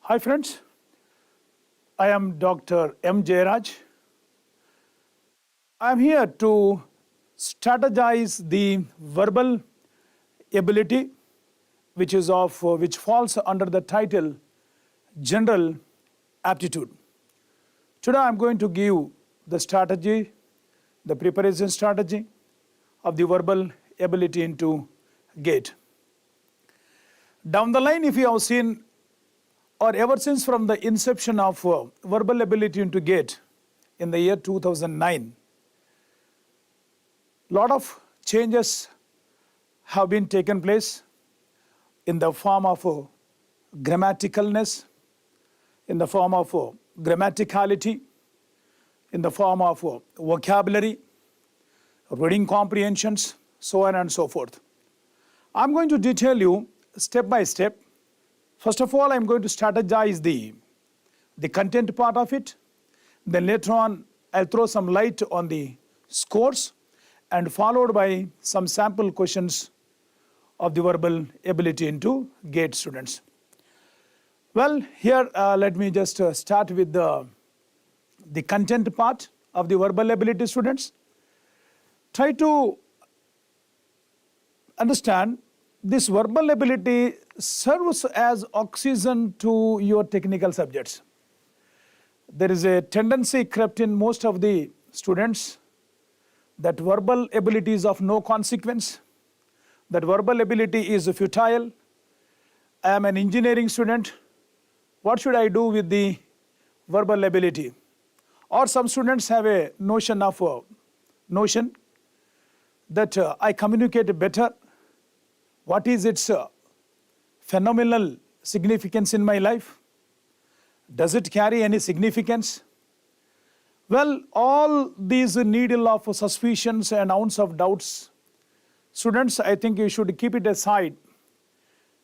Hi friends, I am Dr. M. Jayaraj. I am here to strategize the verbal ability which falls under the title General Aptitude. Today I am going to give the strategy, the preparation strategy of the verbal ability into GATE. Down the line, if you have seen, or ever since from the inception of verbal ability into GATE in the year 2009, lot of changes have been taken place in the form of grammaticalness, in the form of grammaticality, in the form of vocabulary, reading comprehensions, so on and so forth. I'm going to detail you step by step. First of all, I'm going to strategize the content part of it. Then later on, I'll throw some light on the scores and followed by some sample questions of the verbal ability into GATE students. Well, here let me just start with the content part of the verbal ability students. Try to understand this verbal ability serves as oxygen to your technical subjects. There is a tendency crept in most of the students that verbal ability is of no consequence, that verbal ability is futile. I am an engineering student. What should I do with the verbal ability? Or some students have a notion that I communicate better. What is its phenomenal significance in my life? Does it carry any significance? Well, all these needle of suspicions and ounce of doubts, students, I think you should keep it aside,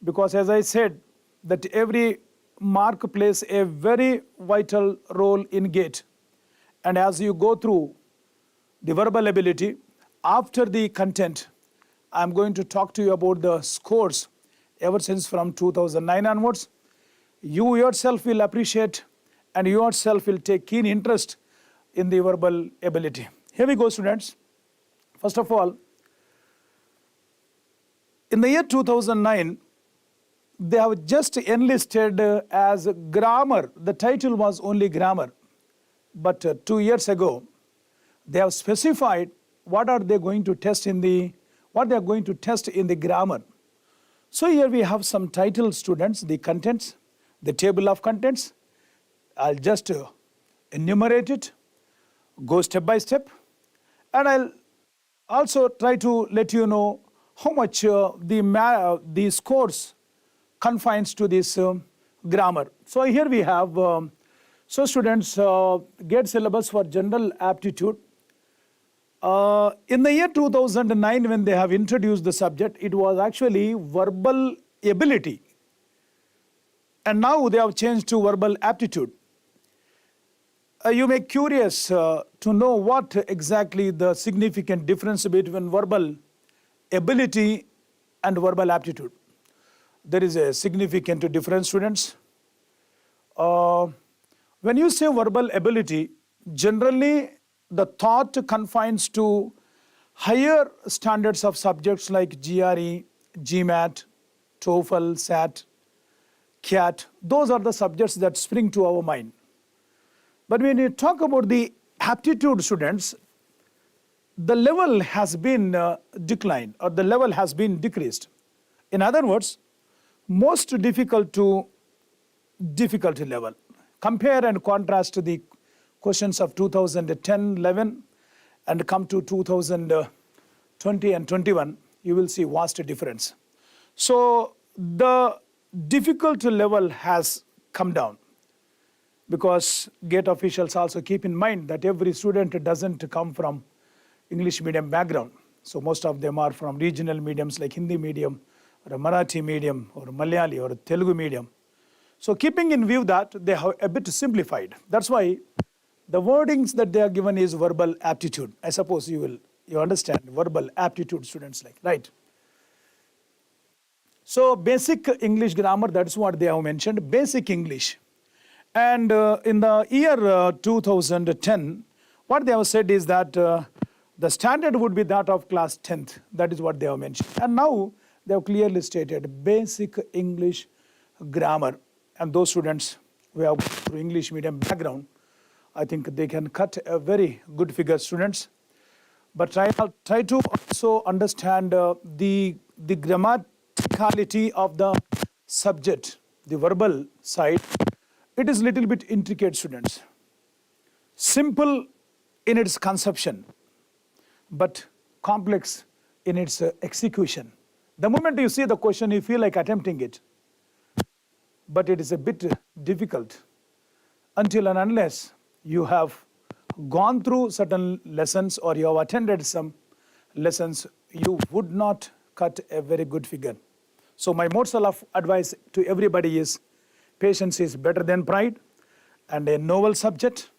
because as I said, that every mark plays a very vital role in GATE. And as you go through the verbal ability, after the content, I'm going to talk to you about the scores ever since from 2009 onwards. You yourself will appreciate and you yourself will take keen interest in the verbal ability. Here we go, students. First of all, in the year 2009, they have just enlisted as grammar. The title was only grammar. But 2 years ago, they have specified what are they going to test in the grammar. So here we have some title, students, the contents, the table of contents. I'll just enumerate it, go step by step, and I'll also try to let you know how much the scores confines to this grammar. So here we have, so students, GATE syllabus for general aptitude. In the year 2009, when they have introduced the subject, it was actually verbal ability. And now they have changed to verbal aptitude. You may be curious to know what exactly the significant difference between verbal ability and verbal aptitude. There is a significant difference, students. When you say verbal ability, generally the thought confines to higher standards of subjects like GRE, GMAT, TOEFL, SAT, CAT. Those are the subjects that spring to our mind. But when you talk about the aptitude students, the level has been declined, or the level has been decreased. In other words, most difficult to difficulty level. Compare and contrast the questions of 2010-11 and come to 2020 and 21, you will see vast difference. So the difficulty level has come down, because GATE officials also keep in mind that every student doesn't come from English medium background. So most of them are from regional mediums like Hindi medium or a Marathi medium or Malayali or a Telugu medium. So keeping in view that, they have a bit simplified. That's why the wordings that they are given is verbal aptitude. I suppose you understand verbal aptitude, students, like, right? So basic English grammar, that's what they have mentioned, basic English. And in the year 2010, what they have said is that the standard would be that of class 10th. That is what they have mentioned. And now they have clearly stated basic English grammar. And those students who have through English medium background, I think they can cut a very good figure, students. But try to also understand the grammaticality of the subject, the verbal side. It is little bit intricate, students. Simple in its conception, but complex in its execution. The moment you see the question, you feel like attempting it. But it is a bit difficult until and unless you have gone through certain lessons or you have attended some lessons, you would not cut a very good figure. So my morsel of advice to everybody is patience is better than pride, and a novel subject,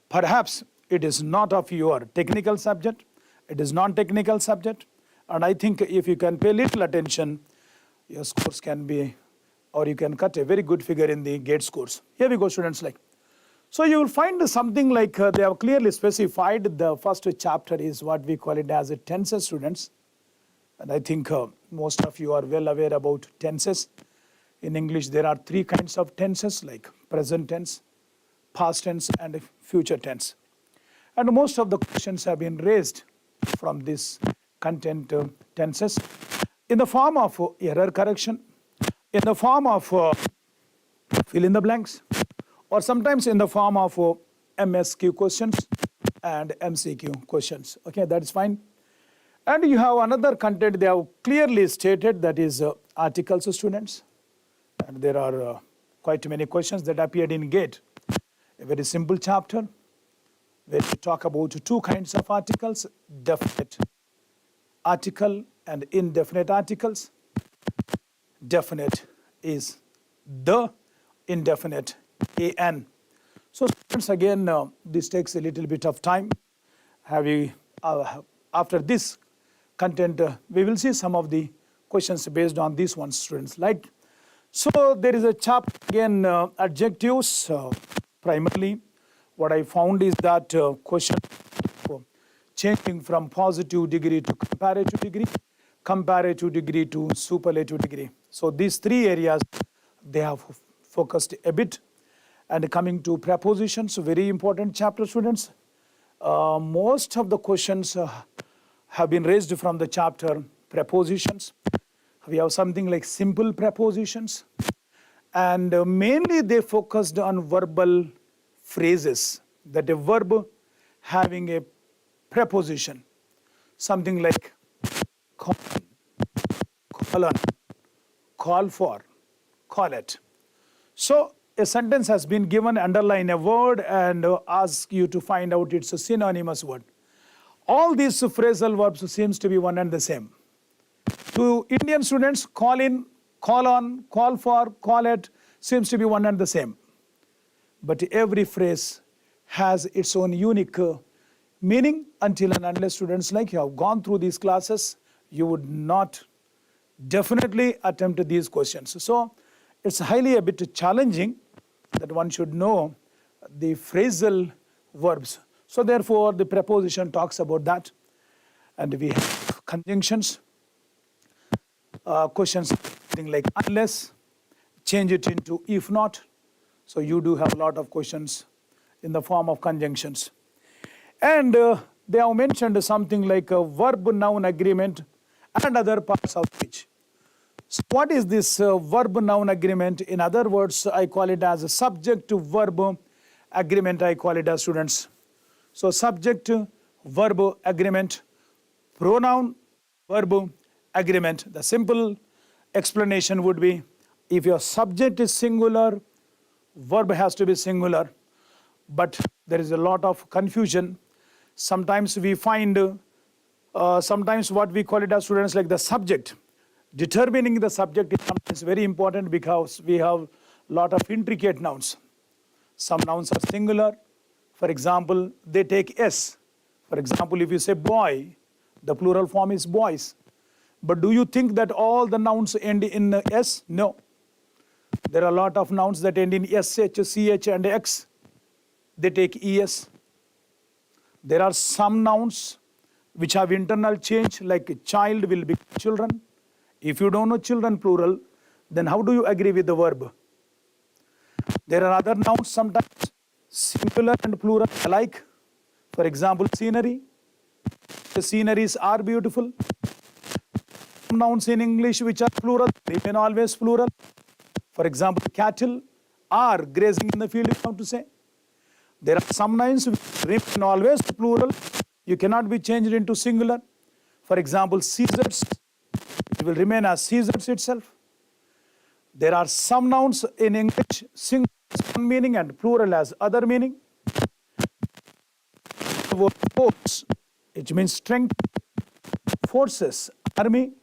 perhaps it is not of your technical subject, it is non-technical subject, and I think if you can pay little attention, your scores can be, or you can cut a very good figure in the GATE scores. Here we go, students. So you will find something like they have clearly specified the first chapter is what we call it as a tenses, students. And I think most of you are well aware about tenses. In English, there are three kinds of tenses like present tense, past tense, and future tense. And most of the questions have been raised from this content tenses in the form of error correction, in the form of fill in the blanks, or sometimes in the form of MSQ questions and MCQ questions. Okay, that is fine. And you have another content they have clearly stated, that is articles, students. And there are quite many questions that appeared in GATE. A very simple chapter where we talk about two kinds of articles, definite article and indefinite articles. Definite is the, indefinite an. So students, again, this takes a little bit of time. After this content, we will see some of the questions based on these ones, students. So there is a chapter again, adjectives. Primarily, what I found is that question changing from positive degree to comparative degree to superlative degree. So these three areas they have focused a bit. And coming to prepositions, very important chapter, students. Most of the questions have been raised from the chapter prepositions. We have something like simple prepositions, and mainly they focused on verbal phrases, that a verb having a preposition, something like call, colon, call for, call it. So a sentence has been given, underline a word and ask you to find out its a synonymous word. All these phrasal verbs seems to be one and the same. To Indian students, call in, call on, call for, call it seems to be one and the same. But every phrase has its own unique meaning. Until and unless students you have gone through these classes, you would not definitely attempt these questions. So it's highly a bit challenging that one should know the phrasal verbs. So therefore the preposition talks about that. And we have conjunctions. Questions like unless, change it into if not. So you do have a lot of questions in the form of conjunctions. And they have mentioned something like a verb-noun agreement and other parts of speech. So what is this verb-noun agreement? In other words, I call it as a subject-verb agreement, I call it as, students. So subject-verb agreement, pronoun-verb agreement. The simple explanation would be, if your subject is singular, verb has to be singular. But there is a lot of confusion. Sometimes we find, sometimes what we call it as, students, like the subject. Determining the subject is sometimes very important because we have a lot of intricate nouns. Some nouns are singular. For example, they take S. For example, if you say boy, the plural form is boys. But do you think that all the nouns end in S? No. There are a lot of nouns that end in SH, CH and X. They take ES. There are some nouns which have internal change, like child will be children. If you don't know children plural, then how do you agree with the verb? There are other nouns sometimes singular and plural alike. For example, scenery. The sceneries are beautiful. Some nouns in English which are plural remain always plural. For example, cattle are grazing in the field, you have to say. There are some nouns which remain always plural. You cannot be changed into singular. For example, Caesars, it will remain as Caesars itself. There are some nouns in English, singular has one meaning and plural has other meaning. The word force, it means strength, forces, army.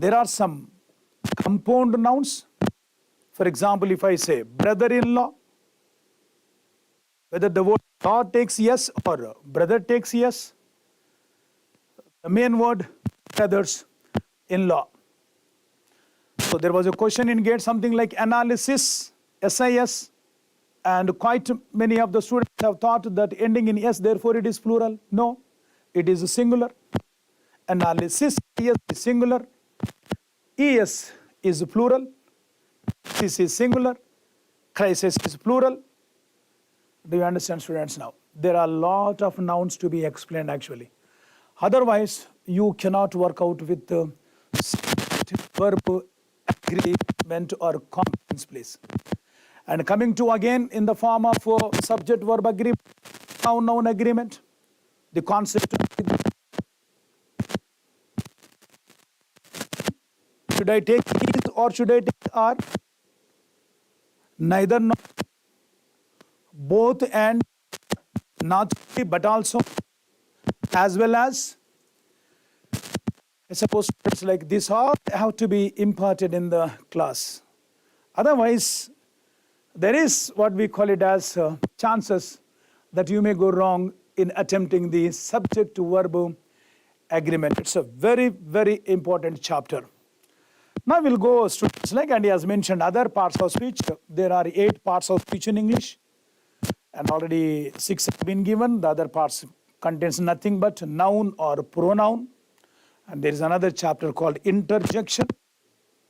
There are some compound nouns. For example, if I say brother-in-law, whether the word law takes yes or brother takes yes, the main word brothers-in-law. So there was a question in GATE, something like analysis, SIS, and quite many of the students have thought that ending in S, therefore it is plural. No, it is singular. Analysis, yes, is singular. ES is plural. This is singular. Crisis is plural. Do you understand, students, now? There are a lot of nouns to be explained actually. Otherwise, you cannot work out with the verb agreement or competence, please. And coming to again in the form of subject verb agreement, noun agreement, the concept of should I take is or should I take are? Neither nor, both and, not but also, as well as. I suppose it's like this all have to be imparted in the class. Otherwise, there is what we call it as chances that you may go wrong in attempting the subject to verb agreement. It's a very, very important chapter. Now we'll go, students, like Andy has mentioned, other parts of speech. There are 8 parts of speech in English, and already 6 have been given. The other parts contains nothing but noun or pronoun. And there is another chapter called interjection.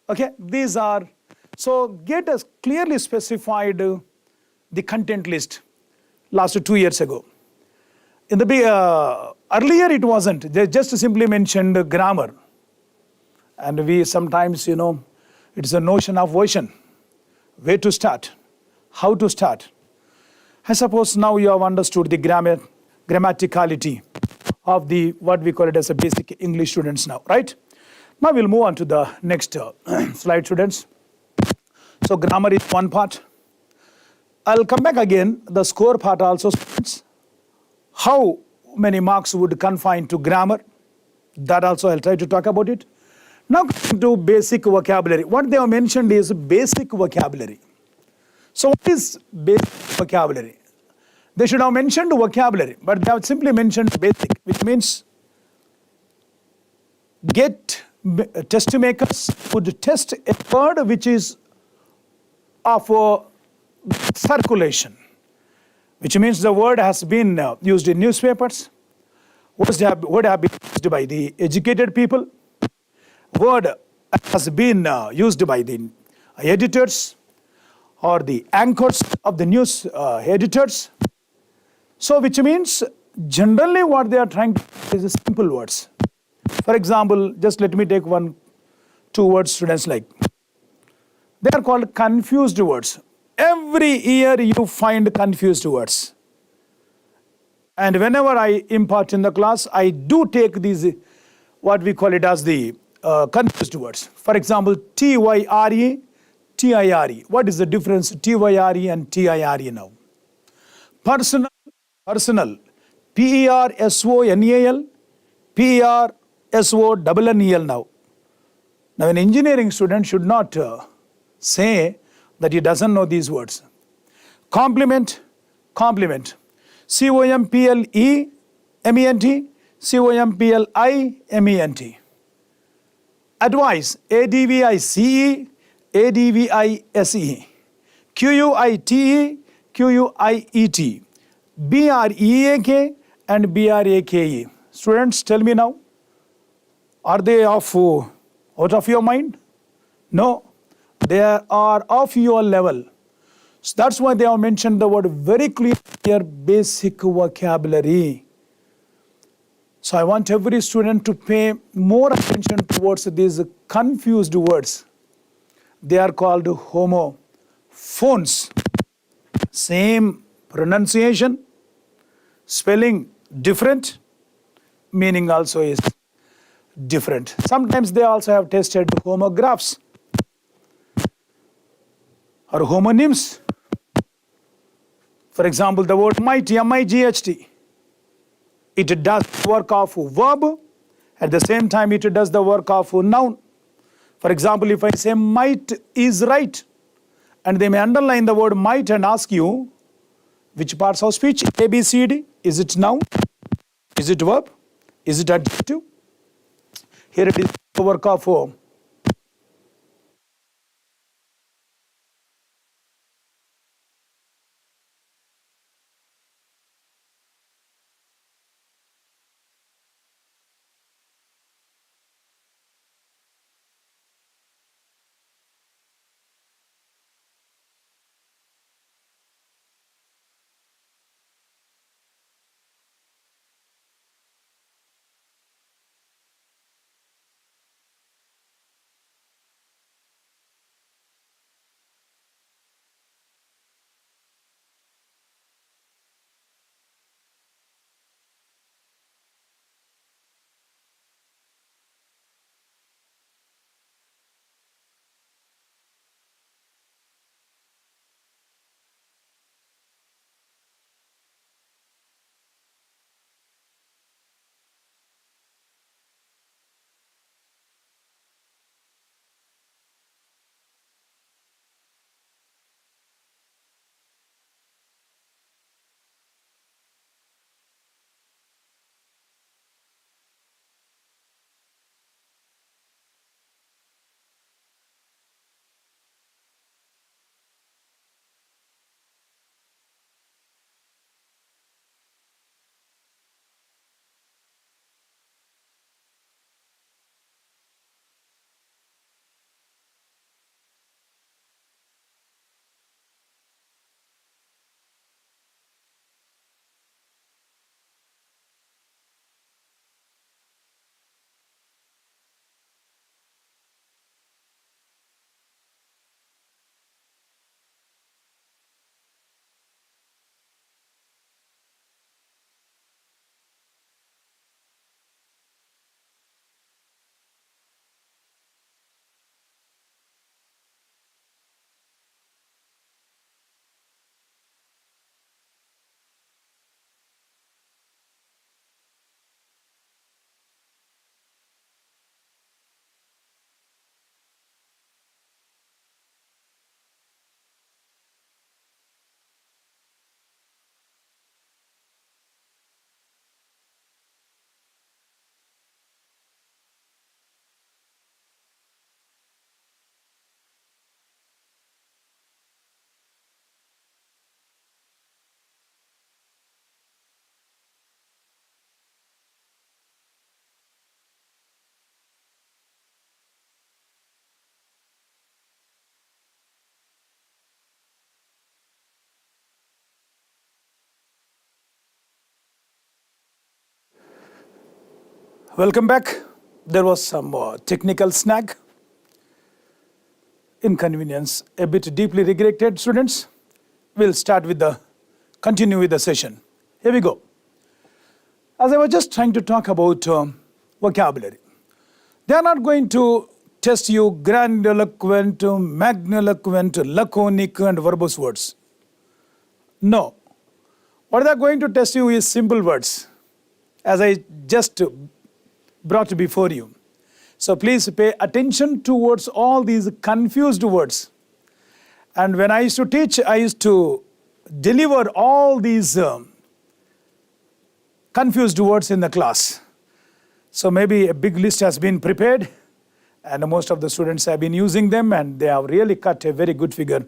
Okay, these are, so GATE has clearly specified the content list last 2 years ago. In the earlier it wasn't, they just simply mentioned grammar. And we sometimes, it's a notion of version, where to start, how to start. I suppose now you have understood the grammaticality of the, what we call it as a basic English students now, right? Now we'll move on to the next slide, students. So grammar is one part. I'll come back again, the score part also, students. How many marks would confine to grammar? That also I'll try to talk about it. Now coming to basic vocabulary. What they have mentioned is basic vocabulary. So what is basic vocabulary? They should have mentioned vocabulary, but they have simply mentioned basic, which means test makers would test a word which is of circulation, which means the word has been used in newspapers, word have been used by the educated people, word has been used by the editors or the anchors of the news editors. So which means generally what they are trying to do is simple words. For example, just let me take 1, 2 words, students, like. They are called confused words. Every year you find confused words. And whenever I impart in the class, I do take these, what we call it as the confused words. For example, T-Y-R-E, T-I-R-E. What is the difference T-Y-R-E and T-I-R-E now? Personal, P-E-R-S-O-N-A-L, P-E-R-S-O-N-N-E-L now. Now an engineering student should not say that he doesn't know these words. Complement, C-O-M-P-L-E-M-E-N-T, C-O-M-P-L-I-M-E-N-T. Advice, ADVICE, ADVISE. QUITE, QUIET. BREAK and BRAKE. Students, tell me now, are they out of your mind? No, they are of your level. So that's why they have mentioned the word very clear, basic vocabulary. So I want every student to pay more attention towards these confused words. They are called homophones. Same pronunciation, spelling different, meaning also is different. Sometimes they also have tested homographs or homonyms. For example, the word might, M-I-G-H-T. It does work of verb, at the same time it does the work of noun. For example, if I say might is right, and they may underline the word might and ask you, which parts of speech? A, B, C, D. Is it noun? Is it verb? Is it adjective? Here it is the work of Welcome back. There was some technical snag, inconvenience, a bit deeply regretted, students. We'll continue with the session. Here we go. As I was just trying to talk about vocabulary, they are not going to test you grandiloquent, magniloquent, laconic, and verbose words. No. What they are going to test you is simple words, as I just brought before you. So please pay attention towards all these confused words. And when I used to teach, I used to deliver all these confused words in the class. So maybe a big list has been prepared, And most of the students have been using them, and they have really cut a very good figure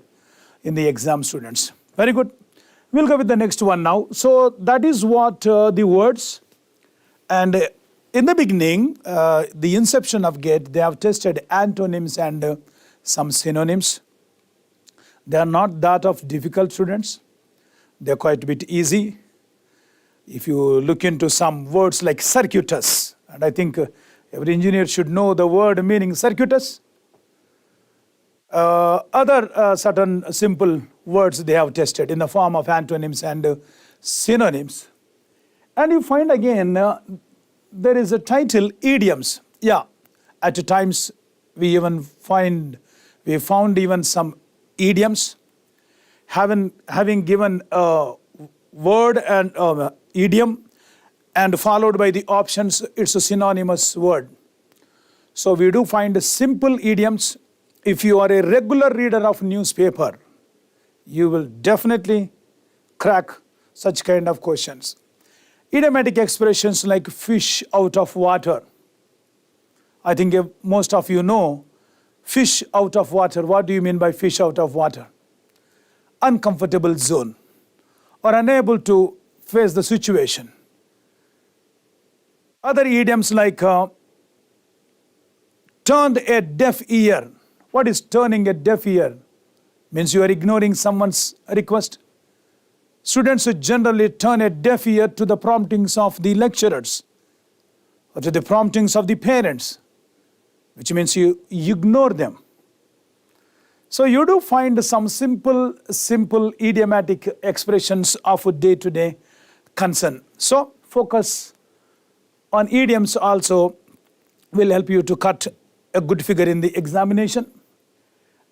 in the exam, students. Very good. We'll go with the next one now. So that is what the words. And in the beginning, the inception of GATE, they have tested antonyms and some synonyms. They are not that of difficult, students. They're quite a bit easy. If you look into some words like circuitous, and I think every engineer should know the word meaning circuitous. Other certain simple words they have tested in the form of antonyms and synonyms. And you find again, there is a title, idioms. Yeah, at times we found even some idioms. Having given a word and idiom and followed by the options, it's a synonymous word. So we do find simple idioms. If you are a regular reader of newspaper, you will definitely crack such kind of questions. Idiomatic expressions like fish out of water. I think most of you know fish out of water. What do you mean by fish out of water? Uncomfortable zone or unable to face the situation. Other idioms like turned a deaf ear. What is turning a deaf ear? Means you are ignoring someone's request. Students generally turn a deaf ear to the promptings of the lecturers or to the promptings of the parents, which means you ignore them. So you do find some simple idiomatic expressions of a day-to-day concern. So focus on idioms also will help you to cut a good figure in the examination.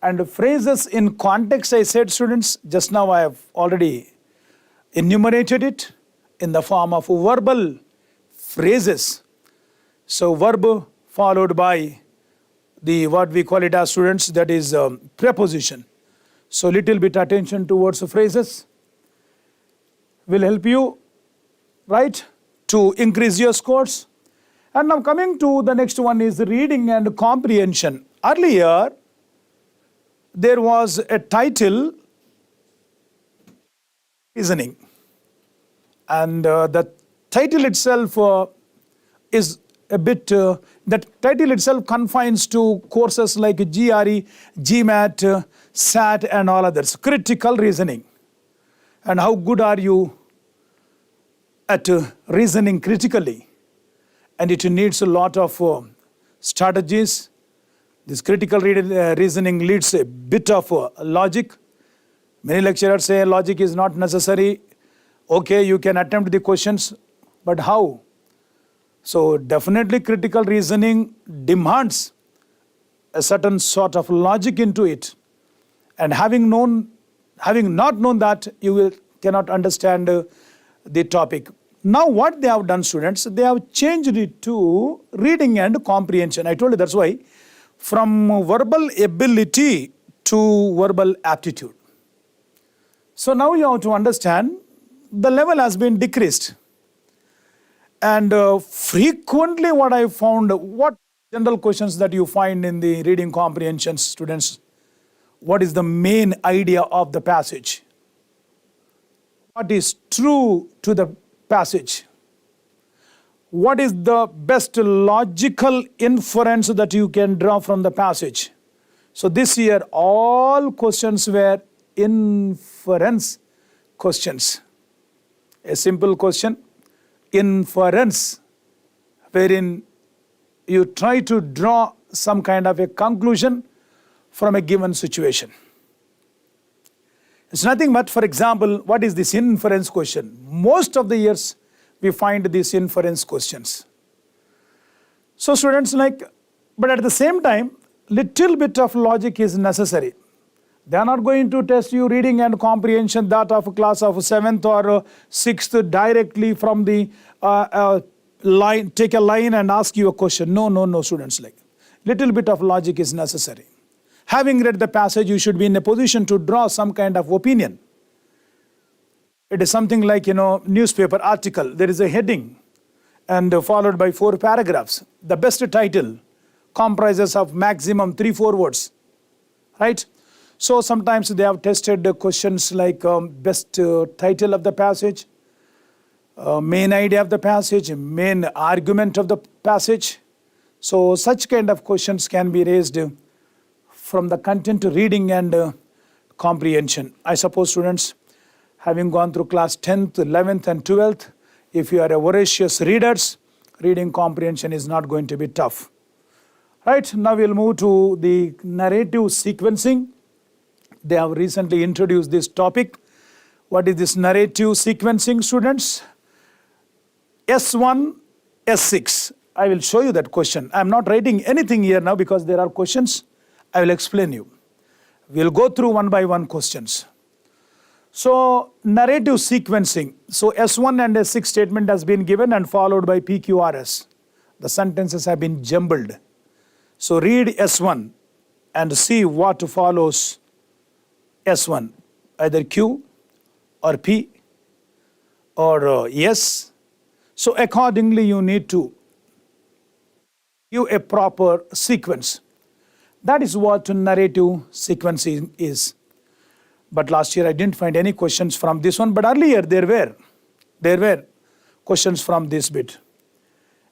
And phrases in context, I said, students, just now I have already enumerated it in the form of verbal phrases. So verb followed by the what we call it as, students, that is preposition. So little bit attention towards phrases will help you, right, to increase your scores. And now coming to the next one is reading and comprehension. Earlier, there was a title, reasoning. And the title itself is a bit, that title itself confines to courses like GRE, GMAT, SAT and all others. Critical reasoning. And how good are you at reasoning critically? And it needs a lot of strategies. This critical reasoning needs a bit of logic. Many lecturers say logic is not necessary. Okay, you can attempt the questions, but how? So definitely critical reasoning demands a certain sort of logic into it. And having not known that, you cannot understand the topic. Now what they have done, students, they have changed it to reading and comprehension. I told you that's why, from verbal ability to verbal aptitude. So now you have to understand the level has been decreased. And frequently what I found, what general questions that you find in the reading comprehension, students, what is the main idea of the passage? What is true to the passage? What is the best logical inference that you can draw from the passage? So this year all questions were inference questions. A simple question, inference, wherein you try to draw some kind of a conclusion from a given situation. It's nothing but, for example, what is this inference question? Most of the years we find these inference questions. So students, but at the same time, little bit of logic is necessary. They are not going to test you reading and comprehension that of a class of 7th or 6th directly from the line, take a line and ask you a question. No, students, little bit of logic is necessary. Having read the passage, you should be in a position to draw some kind of opinion. It is something like, newspaper article. There is a heading and followed by 4 paragraphs. The best title comprises of maximum 3-4 words, right? So sometimes they have tested questions like best title of the passage, main idea of the passage, main argument of the passage. So such kind of questions can be raised from the content reading and comprehension. I suppose students, having gone through class 10th, 11th and 12th, if you are a voracious readers, reading comprehension is not going to be tough. Right, now we'll move to the narrative sequencing. They have recently introduced this topic. What is this narrative sequencing, students? S1, S6. I will show you that question. I'm not writing anything here now because there are questions. I will explain you. We'll go through one by one questions. So narrative sequencing. So S1 and S6 statement has been given and followed by PQRS. The sentences have been jumbled. So read S1 and see what follows S1, either Q or P or S. So accordingly you need to give a proper sequence. That is what narrative sequencing is. But last year I didn't find any questions from this one, but earlier there were questions from this bit.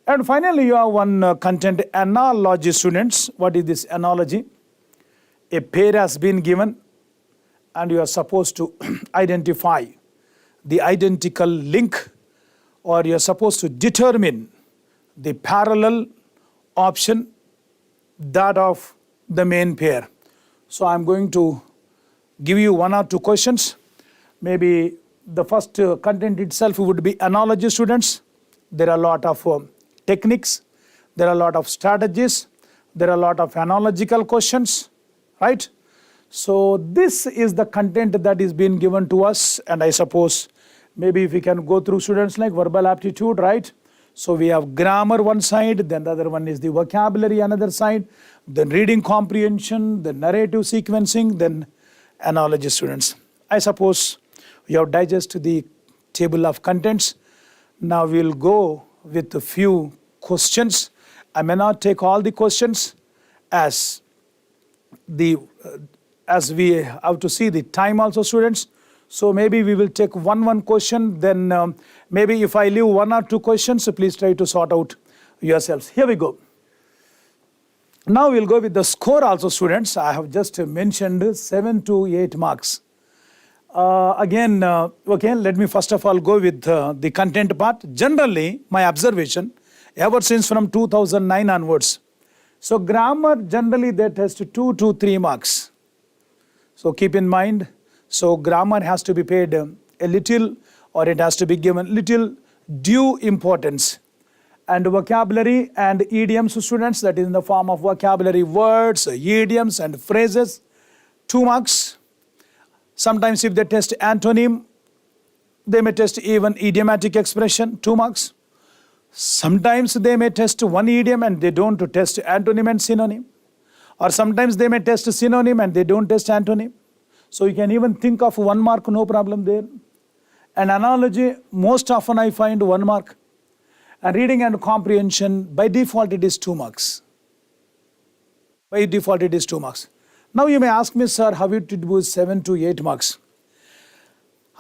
And finally you have one content analogy, students. What is this analogy? A pair has been given and you are supposed to identify the identical link, or you are supposed to determine the parallel option, that of the main pair. So I'm going to give you one or two questions. Maybe the first content itself would be analogy, students. There are a lot of techniques, there are a lot of strategies, there are a lot of analogical questions, right? So this is the content that is being given to us, and I suppose maybe if we can go through, students, like verbal aptitude, right? So we have grammar one side, then the other one is the vocabulary another side, then reading comprehension, then narrative sequencing, then analogy, students. I suppose you have digested the table of contents. Now we'll go with a few questions. I may not take all the questions as we have to see the time also, students. So maybe we will take one question, then maybe if I leave one or two questions, please try to sort out yourselves. Here we go. Now we'll go with the score also, students. I have just mentioned 7 to 8 marks. Okay, let me first of all go with the content part. Generally, my observation, ever since from 2009 onwards, so grammar generally they test 2 to 3 marks. So keep in mind, so grammar has to be paid a little, or it has to be given little due importance. And vocabulary and idioms, students, that is in the form of vocabulary words, idioms and phrases, 2 marks. Sometimes if they test antonym, they may test even idiomatic expression, 2 marks. Sometimes they may test one idiom and they don't test antonym and synonym. Or sometimes they may test synonym and they don't test antonym. So you can even think of 1 mark, no problem there. An analogy, most often I find 1 mark. And reading and comprehension, by default it is 2 marks. By default it is 2 marks. Now you may ask me, sir, how it was 7 to 8 marks?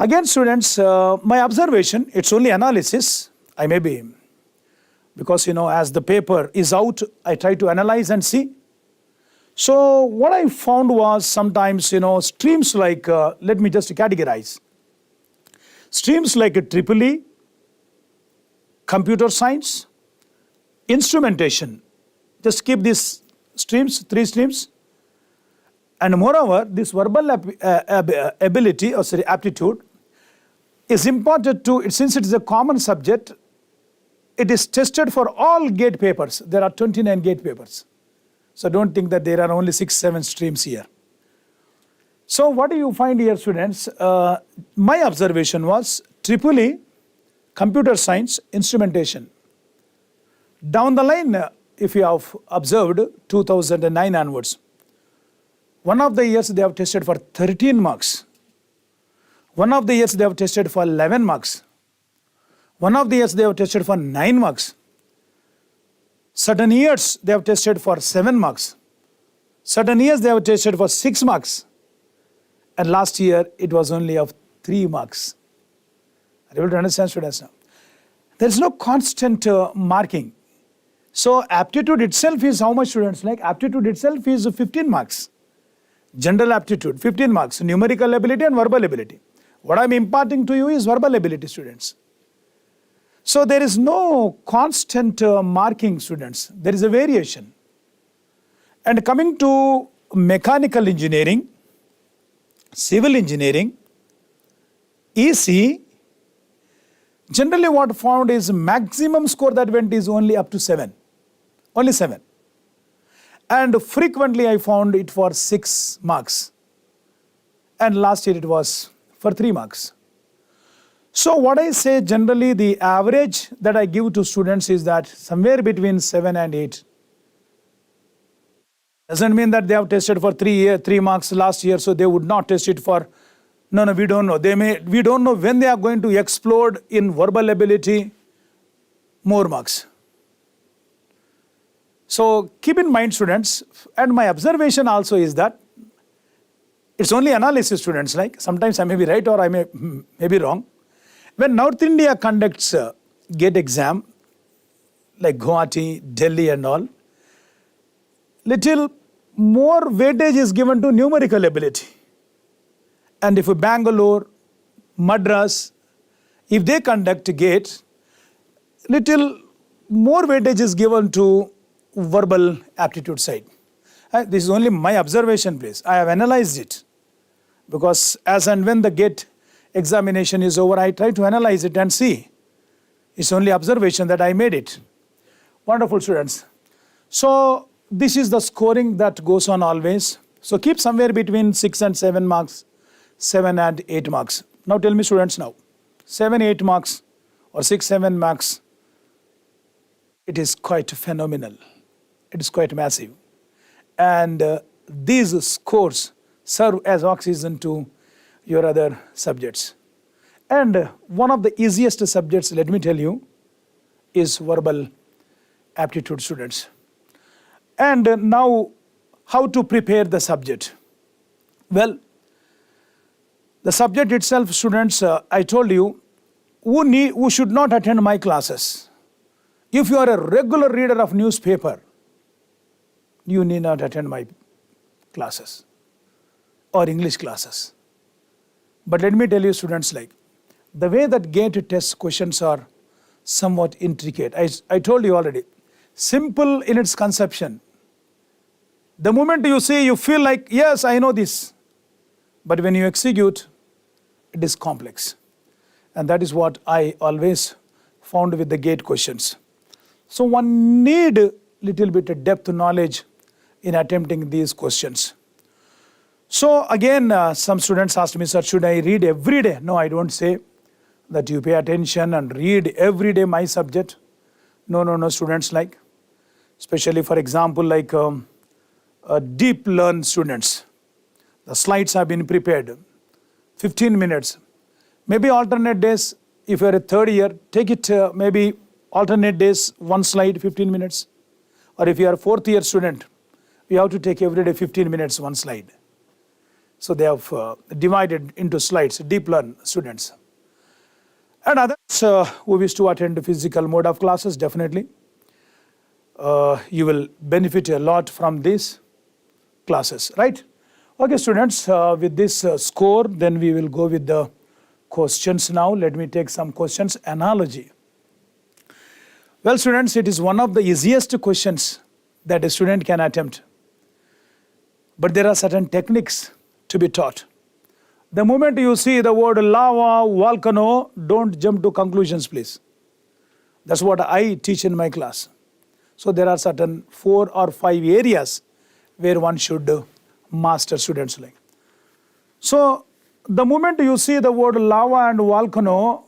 Again, students, my observation, it's only analysis. I may be, because as the paper is out, I try to analyze and see. So what I found was sometimes, streams like, let me just categorize. Streams like EEE, computer science, instrumentation. Just keep these streams, 3 streams. And moreover, this verbal ability, aptitude, is important to, since it is a common subject, it is tested for all gate papers. There are 29 gate papers. So don't think that there are only 6-7 streams here. So what do you find here, students? My observation was EEE, computer science, instrumentation. Down the line, if you have observed 2009 onwards, one of the years they have tested for 13 marks. One of the years they have tested for 11 marks. One of the years they have tested for 9 marks. Certain years they have tested for 7 marks. Certain years they have tested for 6 marks. And last year it was only of 3 marks. Are you able to understand, students, now? There is no constant marking. So aptitude itself is how much, students? Like aptitude itself is 15 marks. General aptitude, 15 marks. Numerical ability and verbal ability. What I am imparting to you is verbal ability, students. So there is no constant marking, students. There is a variation. And coming to mechanical engineering, civil engineering, EC, generally what found is maximum score that went is only up to 7. Only 7. And frequently I found it for 6 marks. And last year it was for 3 marks. So what I say, generally the average that I give to students is that somewhere between 7 and 8. Doesn't mean that they have tested for 3 marks last year, so they would not test it for, no, we don't know. We don't know when they are going to explode in verbal ability more marks. So keep in mind, students, and my observation also is that it's only analysis, students, like sometimes I may be right or I may be wrong. When North India conducts GATE exam, like Guwahati, Delhi and all, little more weightage is given to numerical ability. And if Bangalore, Madras, if they conduct GATE, little more weightage is given to verbal aptitude side. This is only my observation, please. I have analyzed it. Because as and when the GATE examination is over, I try to analyze it and see. It's only observation that I made it. Wonderful, students. So this is the scoring that goes on always. So keep somewhere between 6 and 7 marks, 7 and 8 marks. Now tell me, students, now 7, 8 marks or 6, 7 marks, it is quite phenomenal. It is quite massive. And these scores serve as oxygen to your other subjects. And one of the easiest subjects, let me tell you, is verbal aptitude, students. And now, how to prepare the subject? Well, the subject itself, students, I told you, who should not attend my classes. If you are a regular reader of newspaper, you need not attend my classes or English classes. But let me tell you, students, like the way that GATE test questions are somewhat intricate. I told you already, simple in its conception. The moment you see, you feel like, yes, I know this. But when you execute, it is complex. And that is what I always found with the GATE questions. So one need little bit of depth knowledge in attempting these questions. So again, some students asked me, sir, should I read every day? No, I don't say that you pay attention and read every day my subject. No, students, like, especially for example, like deep learn students. The slides have been prepared, 15 minutes. Maybe alternate days, if you're a third year, take it maybe alternate days, one slide, 15 minutes. Or if you are a fourth year student, you have to take every day 15 minutes, one slide. So they have divided into slides, deep learn students. And others who wish to attend the physical mode of classes, definitely. You will benefit a lot from these classes, right? Okay, students, with this score, then we will go with the questions now. Let me take some questions. Analogy. Well, students, it is one of the easiest questions that a student can attempt. But there are certain techniques to be taught. The moment you see the word lava, volcano, don't jump to conclusions, please. That's what I teach in my class. So there are certain 4 or 5 areas where one should master, students, like. So the moment you see the word lava and volcano,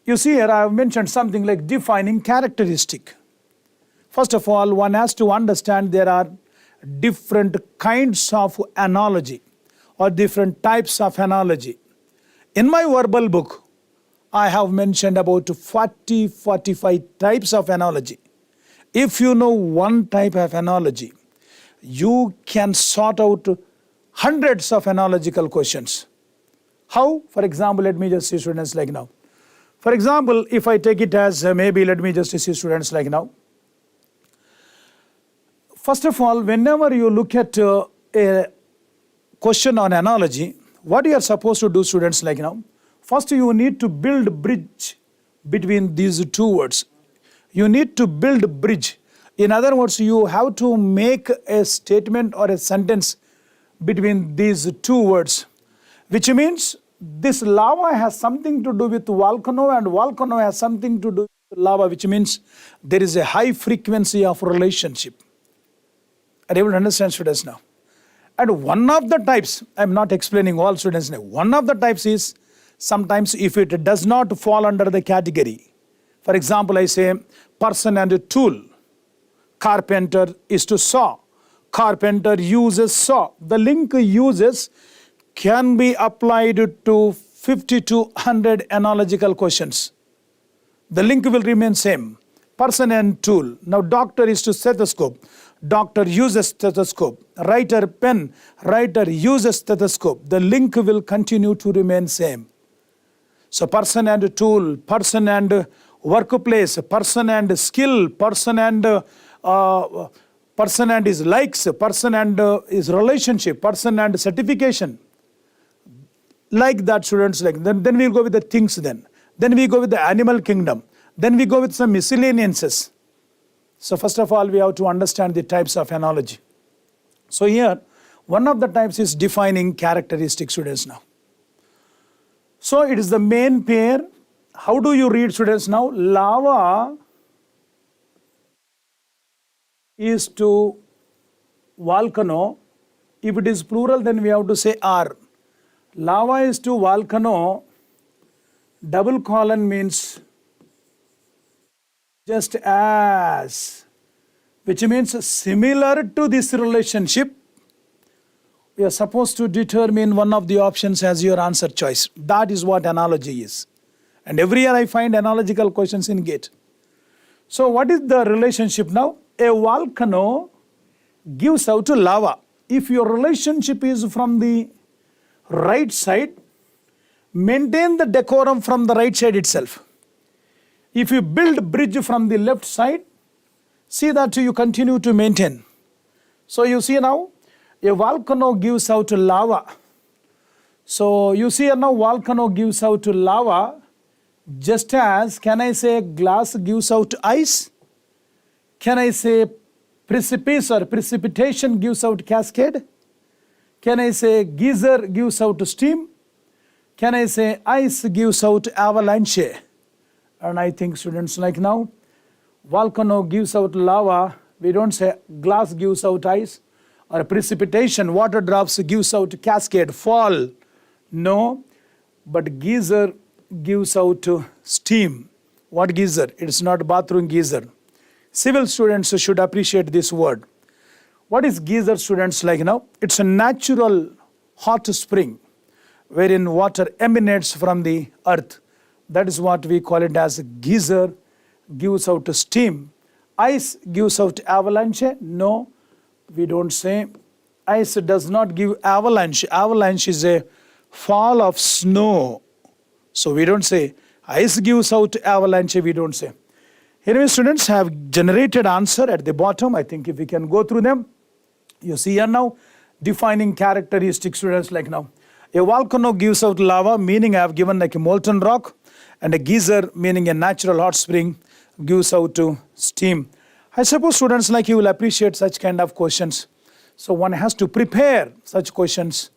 you see here I have mentioned something like defining characteristic. First of all, one has to understand there are different kinds of analogy or different types of analogy. In my verbal book, I have mentioned about 40-45 types of analogy. If you know one type of analogy, you can sort out hundreds of analogical questions. How? For example, let me just see students like now. For example, if I take it as maybe, let me just see students like now. First of all, whenever you look at a question on analogy, what you are supposed to do, students, like now? First, you need to build a bridge between these two words. You need to build a bridge. In other words, you have to make a statement or a sentence between these two words, which means this lava has something to do with volcano and volcano has something to do with lava, which means there is a high frequency of relationship. Are you able to understand, students, now? And one of the types, I'm not explaining all, students now, one of the types is sometimes if it does not fall under the category. For example, I say person and a tool. Carpenter is to saw. Carpenter uses saw. The link uses can be applied to 50 to 100 analogical questions. The link will remain same. Person and tool. Now doctor is to stethoscope. Doctor uses stethoscope. Writer pen. Writer uses stethoscope. The link will continue to remain same. So person and tool, person and workplace, person and skill, person and his likes, person and his relationship, person and certification. Like that, students, like then we go with the things then. Then we go with the animal kingdom. Then we go with some miscellaneouses. So first of all, we have to understand the types of analogy. So here, one of the types is defining characteristics, students, now. So it is the main pair. How do you read, students, now? Lava is to volcano. If it is plural, then we have to say are. Lava is to volcano. Double colon means just as, which means similar to this relationship. We are supposed to determine one of the options as your answer choice. That is what analogy is. And every year I find analogical questions in GATE. So what is the relationship now? A volcano gives out to lava. If your relationship is from the right side, maintain the decorum from the right side itself. If you build bridge from the left side, see that you continue to maintain. So you see now, a volcano gives out to lava. So you see now, volcano gives out to lava, just as, can I say glass gives out ice? Can I say precipice or precipitation gives out cascade? Can I say geyser gives out steam? Can I say ice gives out avalanche? And I think, students, like now, volcano gives out lava. We don't say glass gives out ice, or precipitation, water drops gives out cascade, fall. No, but geyser gives out steam. What geyser? It's not bathroom geyser. Civil students should appreciate this word. What is geyser, students, like now? It's a natural hot spring wherein water emanates from the earth. That is what we call it as geyser, gives out steam. Ice gives out avalanche. No, we don't say. Ice does not give avalanche. Avalanche is a fall of snow. So we don't say ice gives out avalanche, we don't say. Here students have generated answer at the bottom. I think if we can go through them. You see here now, defining characteristics, students, like now. A volcano gives out lava, meaning I have given like a molten rock, and a geyser, meaning a natural hot spring, gives out to steam. I suppose, students, like you will appreciate such kind of questions. So one has to prepare such questions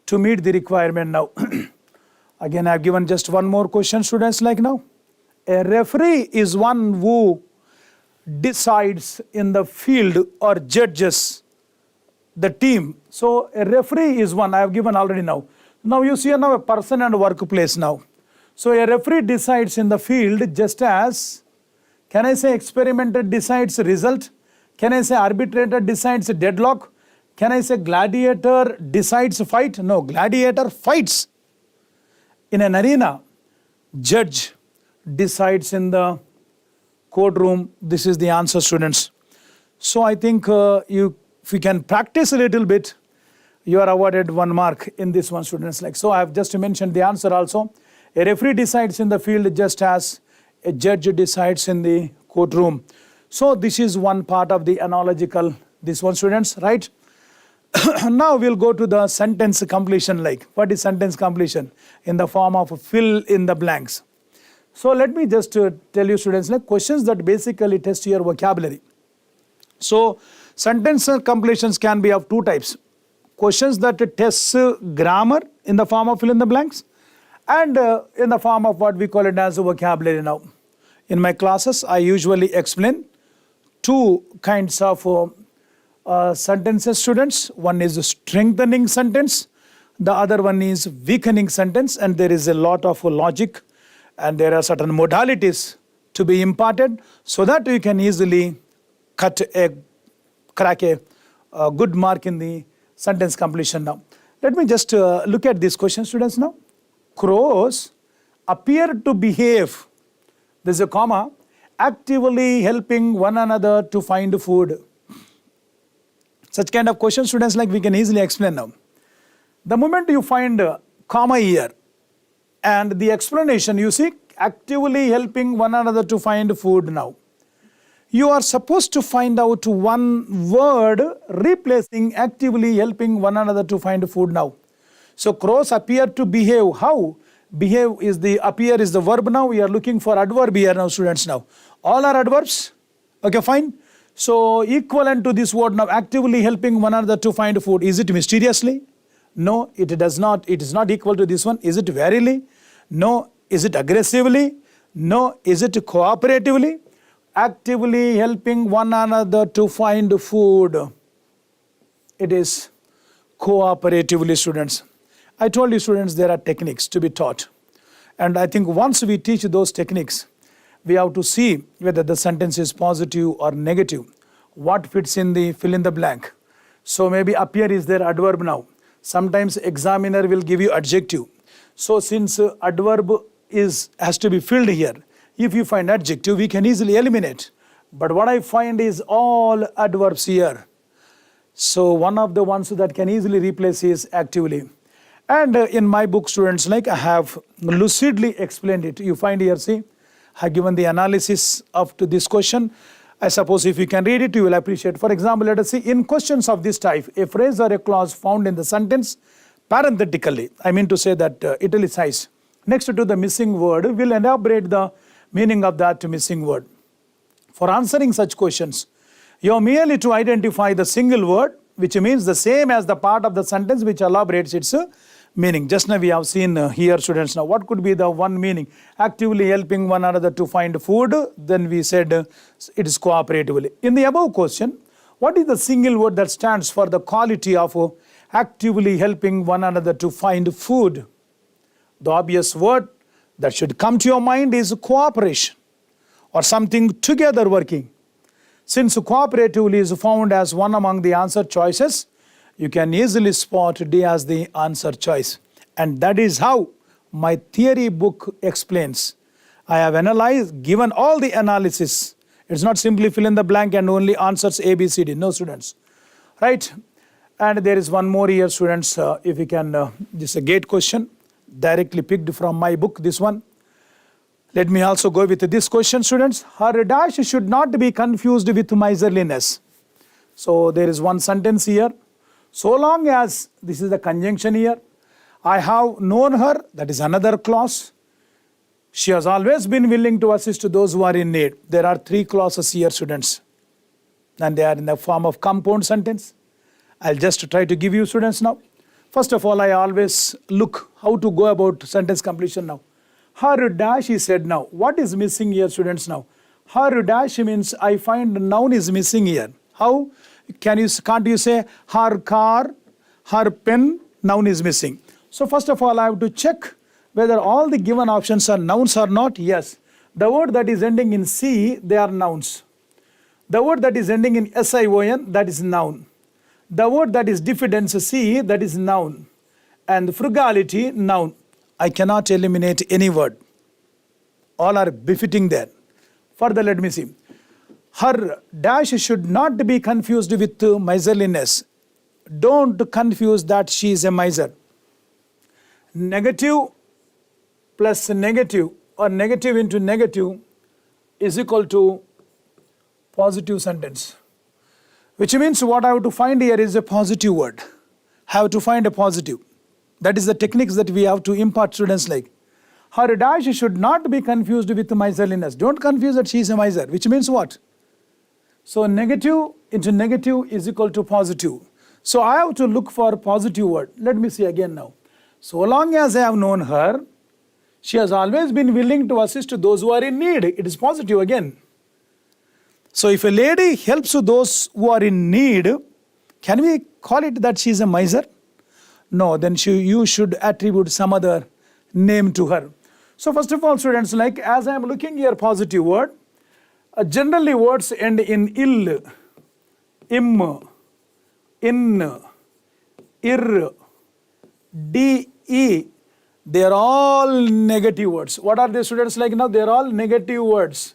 to meet the requirement now. Again, I have given just one more question, students, like now. A referee is one who decides in the field or judges the team. So a referee is one, I have given already now. Now you see now a person and workplace now. So a referee decides in the field, just as, can I say experimenter decides result? Can I say arbitrator decides deadlock? Can I say gladiator decides fight? No, gladiator fights. In an arena, judge decides in the courtroom. This is the answer, students. So I think if you can practice a little bit, you are awarded 1 mark in this one, students. Like so, I have just mentioned the answer also. A referee decides in the field just as a judge decides in the courtroom. So this is one part of the analogical, this one, students, right? Now we'll go to the sentence completion. Like what is sentence completion? In the form of fill in the blanks. So let me just tell you, students, like questions that basically test your vocabulary. So sentence completions can be of 2 types. Questions that test grammar in the form of fill in the blanks, and in the form of what we call it as vocabulary. Now in my classes I usually explain 2 kinds of sentences, students. One is a strengthening sentence, the other one is weakening sentence, and there is a lot of logic and there are certain modalities to be imparted so that you can easily crack a good mark in the sentence completion. Now let me just look at this question, students. Now crows appear to behave, there's a comma, actively helping one another to find food. Such kind of questions, students, like we can easily explain now. The moment you find a comma here and the explanation, you see actively helping one another to find food. Now you are supposed to find out one word replacing actively helping one another to find food. Now so crows appear to behave. How? Behave is the, appear is the verb. Now we are looking for adverb here now, students. Now all are adverbs. Okay, fine. So equivalent to this word now, actively helping one another to find food. Is it mysteriously? No, it does not. It is not equal to this one. Is it warily? No. Is it aggressively? No. Is it cooperatively? Actively helping one another to find food. It is cooperatively, students. I told you, students, there are techniques to be taught. And I think once we teach those techniques, we have to see whether the sentence is positive or negative. What fits in the fill in the blank. So maybe appear is their adverb now. Sometimes examiner will give you adjective. So since adverb has to be filled here, if you find adjective, we can easily eliminate. But what I find is all adverbs here. So one of the ones that can easily replace is actively. And in my book, students, like I have lucidly explained it. You find here, see, I have given the analysis of to this question. I suppose if you can read it, you will appreciate. For example, let us see, in questions of this type, a phrase or a clause found in the sentence parenthetically, I mean to say that italicized, next to the missing word will elaborate the meaning of that missing word. For answering such questions, you are merely to identify the single word, which means the same as the part of the sentence which elaborates its meaning. Just now we have seen here, students. Now what could be the one meaning? Actively helping one another to find food. Then we said it is cooperatively. In the above question, what is the single word that stands for the quality of actively helping one another to find food? The obvious word that should come to your mind is cooperation, or something together working. Since cooperatively is found as one among the answer choices, you can easily spot D as the answer choice. And that is how my theory book explains. I have analyzed, given all the analysis. It's not simply fill in the blank and only answers A, B, C, D. No, students. Right? And there is one more here, students. If you can, this is a gate question, directly picked from my book, this one. Let me also go with this question, students. Her dash should not be confused with miserliness. So there is one sentence here. So long as, this is the conjunction here, I have known her, that is another clause. She has always been willing to assist those who are in need. There are 3 clauses here, students. And they are in the form of compound sentence. I'll just try to give you, students, now. First of all, I always look how to go about sentence completion now. Her dash is said now. What is missing here, students, now? Her dash means I find noun is missing here. How? Can't you say her car, her pen, noun is missing. So first of all, I have to check whether all the given options are nouns or not. Yes. The word that is ending in C, they are nouns. The word that is ending in SION, that is noun. The word that is diffidence C, that is noun. And frugality, noun. I cannot eliminate any word. All are befitting there. Further, let me see. Her dash should not be confused with miserliness. Don't confuse that she is a miser. Negative plus negative or negative into negative is equal to positive sentence. Which means what I have to find here is a positive word. Have to find a positive. That is the techniques that we have to impart students like. Her dash should not be confused with miserliness. Don't confuse that she is a miser. Which means what? So negative into negative is equal to positive. So I have to look for positive word. Let me see again now. So long as I have known her, she has always been willing to assist those who are in need. It is positive again. So if a lady helps those who are in need, can we call it that she is a miser? No, then you should attribute some other name to her. So first of all, students, like as I am looking here positive word, generally words end in ill, im, in, ir, de. They are all negative words. What are the students like now? They are all negative words.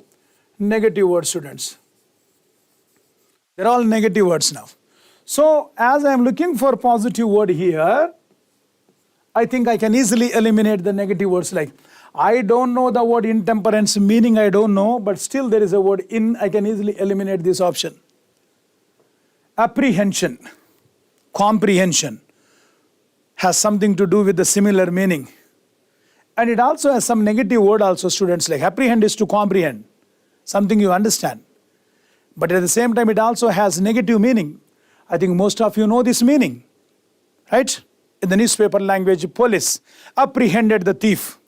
Negative words, students. They are all negative words now. So as I am looking for positive word here, I think I can easily eliminate the negative words like I don't know the word intemperance meaning I don't know, but still there is a word in. I can easily eliminate this option. Apprehension, comprehension has something to do with the similar meaning. And it also has some negative word also, students, like apprehend is to comprehend, something you understand. But at the same time it also has negative meaning. I think most of you know this meaning, right? In the newspaper language, police apprehended the thief.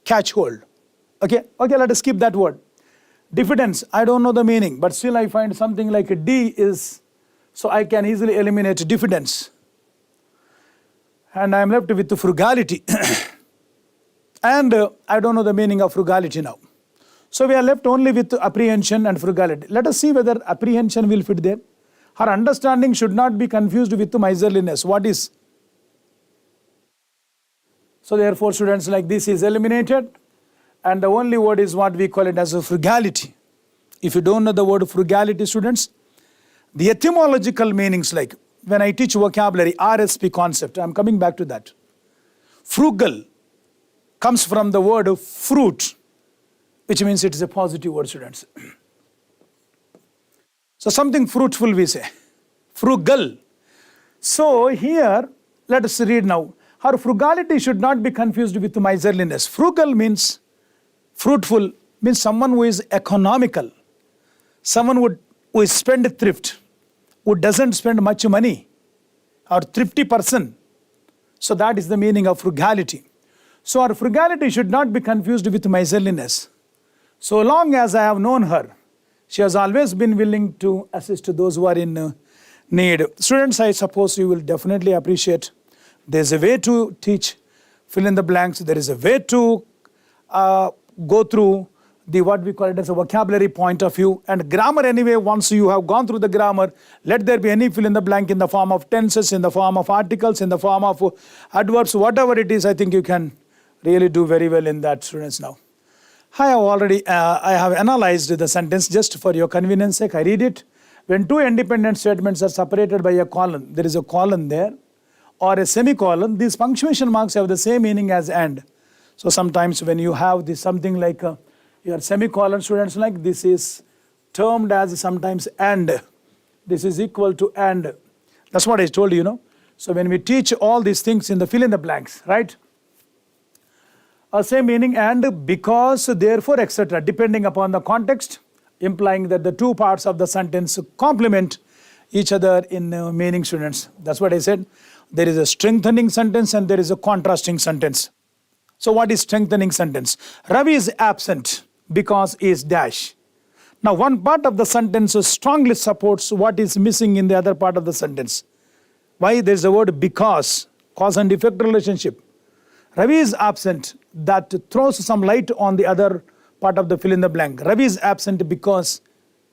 Catch hold. Okay, let us skip that word. Diffidence, I don't know the meaning, but still I find something like a D is, so I can easily eliminate diffidence. And I am left with the frugality. And I don't know the meaning of frugality now. So we are left only with apprehension and frugality. Let us see whether apprehension will fit there. Her understanding should not be confused with miserliness. What is? So therefore, students, like this is eliminated. And the only word is what we call it as a frugality. If you don't know the word frugality, students, the etymological meanings like when I teach vocabulary, RSP concept, I'm coming back to that. Frugal comes from the word fruit, which means it is a positive word, students. So something fruitful we say. Frugal. So here, let us read now. Her frugality should not be confused with miserliness. Frugal means fruitful, means someone who is economical, someone who is spendthrift, who doesn't spend much money, or thrifty person. So that is the meaning of frugality. So our frugality should not be confused with miserliness. So long as I have known her, she has always been willing to assist those who are in need. Students, I suppose you will definitely appreciate there is a way to teach fill in the blanks. There is a way to go through the what we call it as a vocabulary point of view. And grammar anyway, once you have gone through the grammar, let there be any fill in the blank in the form of tenses, in the form of articles, in the form of adverbs, whatever it is, I think you can really do very well in that, students, now. I have analyzed the sentence just for your convenience sake. I read it. When two independent statements are separated by a colon, there is a colon there, or a semicolon, these punctuation marks have the same meaning as and. So sometimes when you have this something like your semicolon, students, like this is termed as sometimes and. This is equal to and. That's what I told you, So when we teach all these things in the fill in the blanks, right? Same meaning and, because, therefore, etc. depending upon the context, implying that the two parts of the sentence complement each other in meaning, students. That's what I said. There is a strengthening sentence and there is a contrasting sentence. So what is strengthening sentence? Ravi is absent because he is dash. Now one part of the sentence strongly supports what is missing in the other part of the sentence. Why? There is a word because, cause and effect relationship. Ravi is absent, that throws some light on the other part of the fill in the blank. Ravi is absent because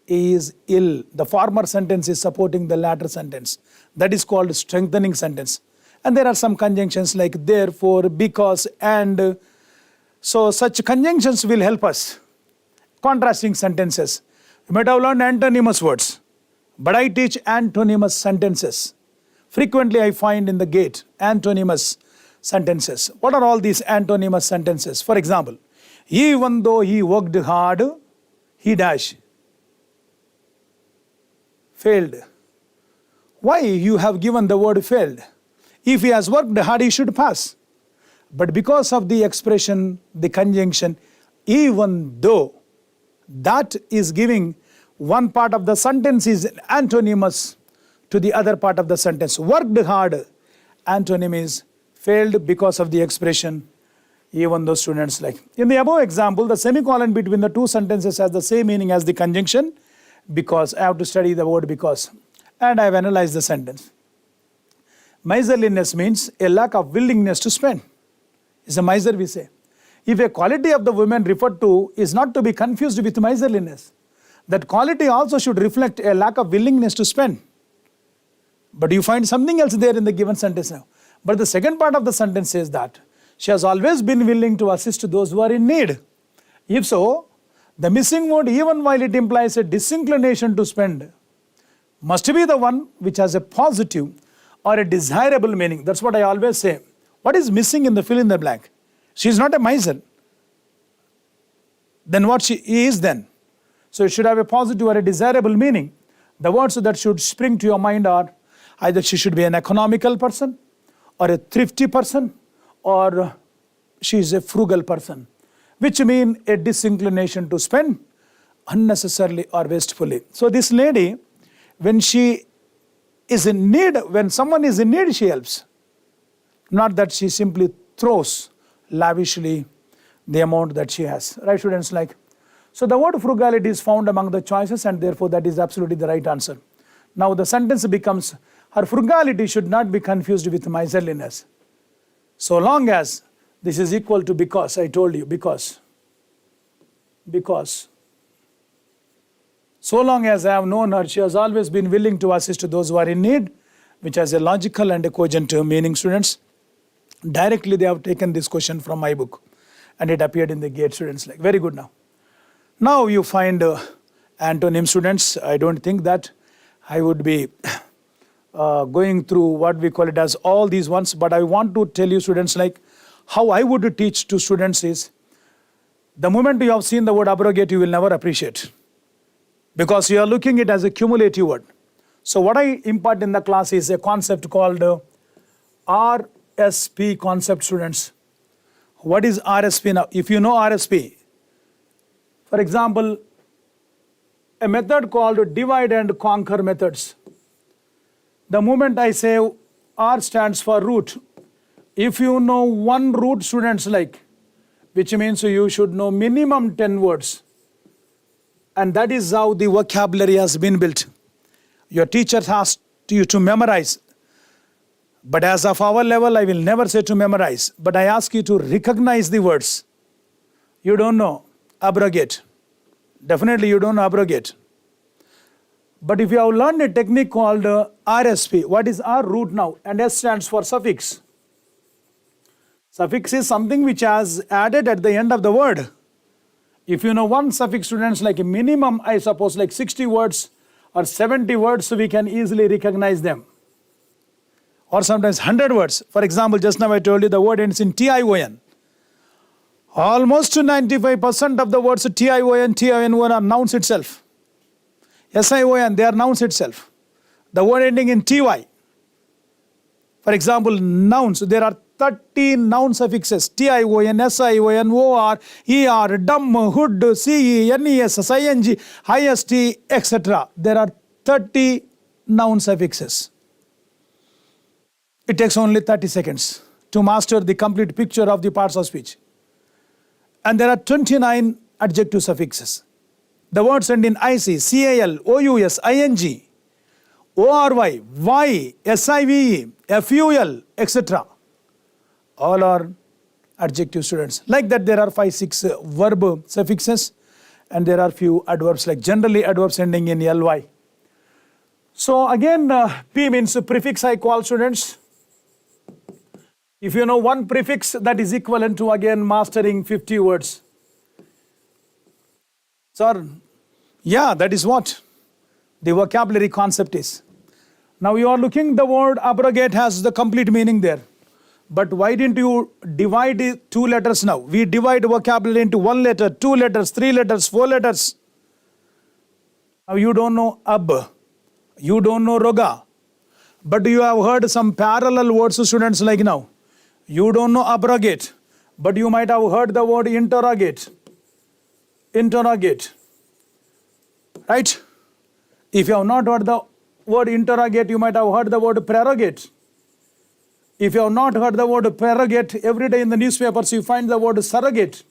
he is ill. The former sentence is supporting the latter sentence. That is called strengthening sentence. And there are some conjunctions like therefore, because, and. So such conjunctions will help us. Contrasting sentences. You might have learned antonymous words, but I teach antonymous sentences. Frequently I find in the gate antonymous sentences. What are all these antonymous sentences? For example, even though he worked hard, he dash failed. Why you have given the word failed? If he has worked hard, he should pass. But because of the expression, the conjunction, even though, that is giving one part of the sentence is antonymous to the other part of the sentence. Worked hard, antonym is failed because of the expression, even though. Students, like in the above example, the semicolon between the two sentences has the same meaning as the conjunction because. I have to study the word because, and I have analyzed the sentence. Miserliness means a lack of willingness to spend. It's a miser, we say. If a quality of the woman referred to is not to be confused with miserliness, that quality also should reflect a lack of willingness to spend. But you find something else there in the given sentence now. But the second part of the sentence says that she has always been willing to assist those who are in need. If so, the missing word, even while it implies a disinclination to spend, must be the one which has a positive or a desirable meaning. That's what I always say. What is missing in the fill in the blank? She is not a miser. Then what she is then? So it should have a positive or a desirable meaning. The words that should spring to your mind are either she should be an economical person or a thrifty person or she is a frugal person, which mean a disinclination to spend unnecessarily or wastefully. So this lady, when she is in need, when someone is in need, she helps. Not that she simply throws lavishly the amount that she has. Right, students? Like, so the word frugality is found among the choices and therefore that is absolutely the right answer. Now the sentence becomes, her frugality should not be confused with miserliness. So long as this is equal to because, I told you, because. So long as I have known her, she has always been willing to assist those who are in need, which has a logical and a cogent meaning, students. Directly they have taken this question from my book and it appeared in the gate, students. Like, very good now. Now you find antonym, students. I don't think that I would be going through what we call it as all these ones, but I want to tell you, students, like how I would teach to students is, the moment you have seen the word abrogate, you will never appreciate because you are looking it as a cumulative word. So what I impart in the class is a concept called RSP concept, students. What is RSP now? If you know RSP, for example, a method called divide and conquer methods. The moment I say R stands for root, if you know one root, students, like, which means you should know minimum 10 words. And that is how the vocabulary has been built. Your teacher asked you to memorize. But as of our level, I will never say to memorize. But I ask you to recognize the words. You don't know, abrogate. Definitely you don't know abrogate. But if you have learned a technique called RSP, what is R? Root now. And S stands for suffix. Suffix is something which has added at the end of the word. If you know one suffix, students, like a minimum, I suppose like 60 words or 70 words, so we can easily recognize them. Or sometimes 100 words. For example, just now I told you the word ends in TION. Almost 95% of the words TION, TION are nouns itself. SION, they are nouns itself. The word ending in TY. For example, nouns, there are 30 noun suffixes. TION, SION, OR, ER, dumb, hood, CE, NES, ING, IST, etc. There are 30 noun suffixes. It takes only 30 seconds to master the complete picture of the parts of speech. And there are 29 adjective suffixes. The words end in IC, CAL, OUS, ING, ORY, Y, SIVE, FUL, etc. All are adjective, students. Like that there are 5-6 verb suffixes and there are few adverbs, like generally adverbs ending in LY. So again P means prefix, I call, students. If you know one prefix, that is equivalent to again mastering 50 words. Sir, yeah, that is what the vocabulary concept is. Now you are looking, the word abrogate has the complete meaning there. But why didn't you divide it 2 letters now? We divide vocabulary into 1 letter, 2 letters, 3 letters, 4 letters. Now you don't know ab, you don't know roga. But you have heard some parallel words, students, like now. You don't know abrogate, but you might have heard the word interrogate. Interrogate. Right? If you have not heard the word interrogate, you might have heard the word prerogate. If you have not heard the word prerogate, every day in the newspapers you find the word surrogate.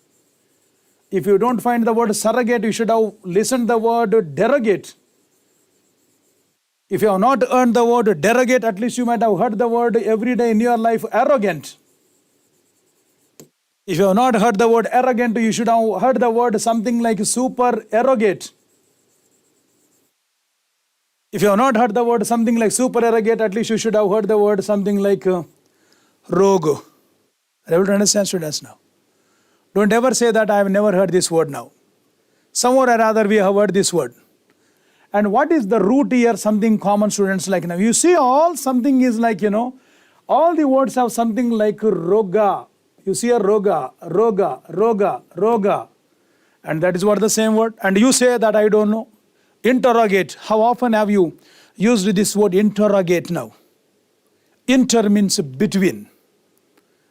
If you don't find the word surrogate, you should have listened the word derogate. If you have not heard the word derogate, at least you might have heard the word every day in your life arrogant. If you have not heard the word arrogant, you should have heard the word something like super arrogate. If you have not heard the word something like super arrogant, at least you should have heard the word something like rogue. Are you able to understand, students, now? Don't ever say that I have never heard this word now. Somewhere or other we have heard this word. And what is the root here? Something common, students, like now. You see all something is like, all the words have something like roga. You see a roga, roga, roga, roga. And that is what the same word. And you say that I don't know. Interrogate. How often have you used this word interrogate now? Inter means between.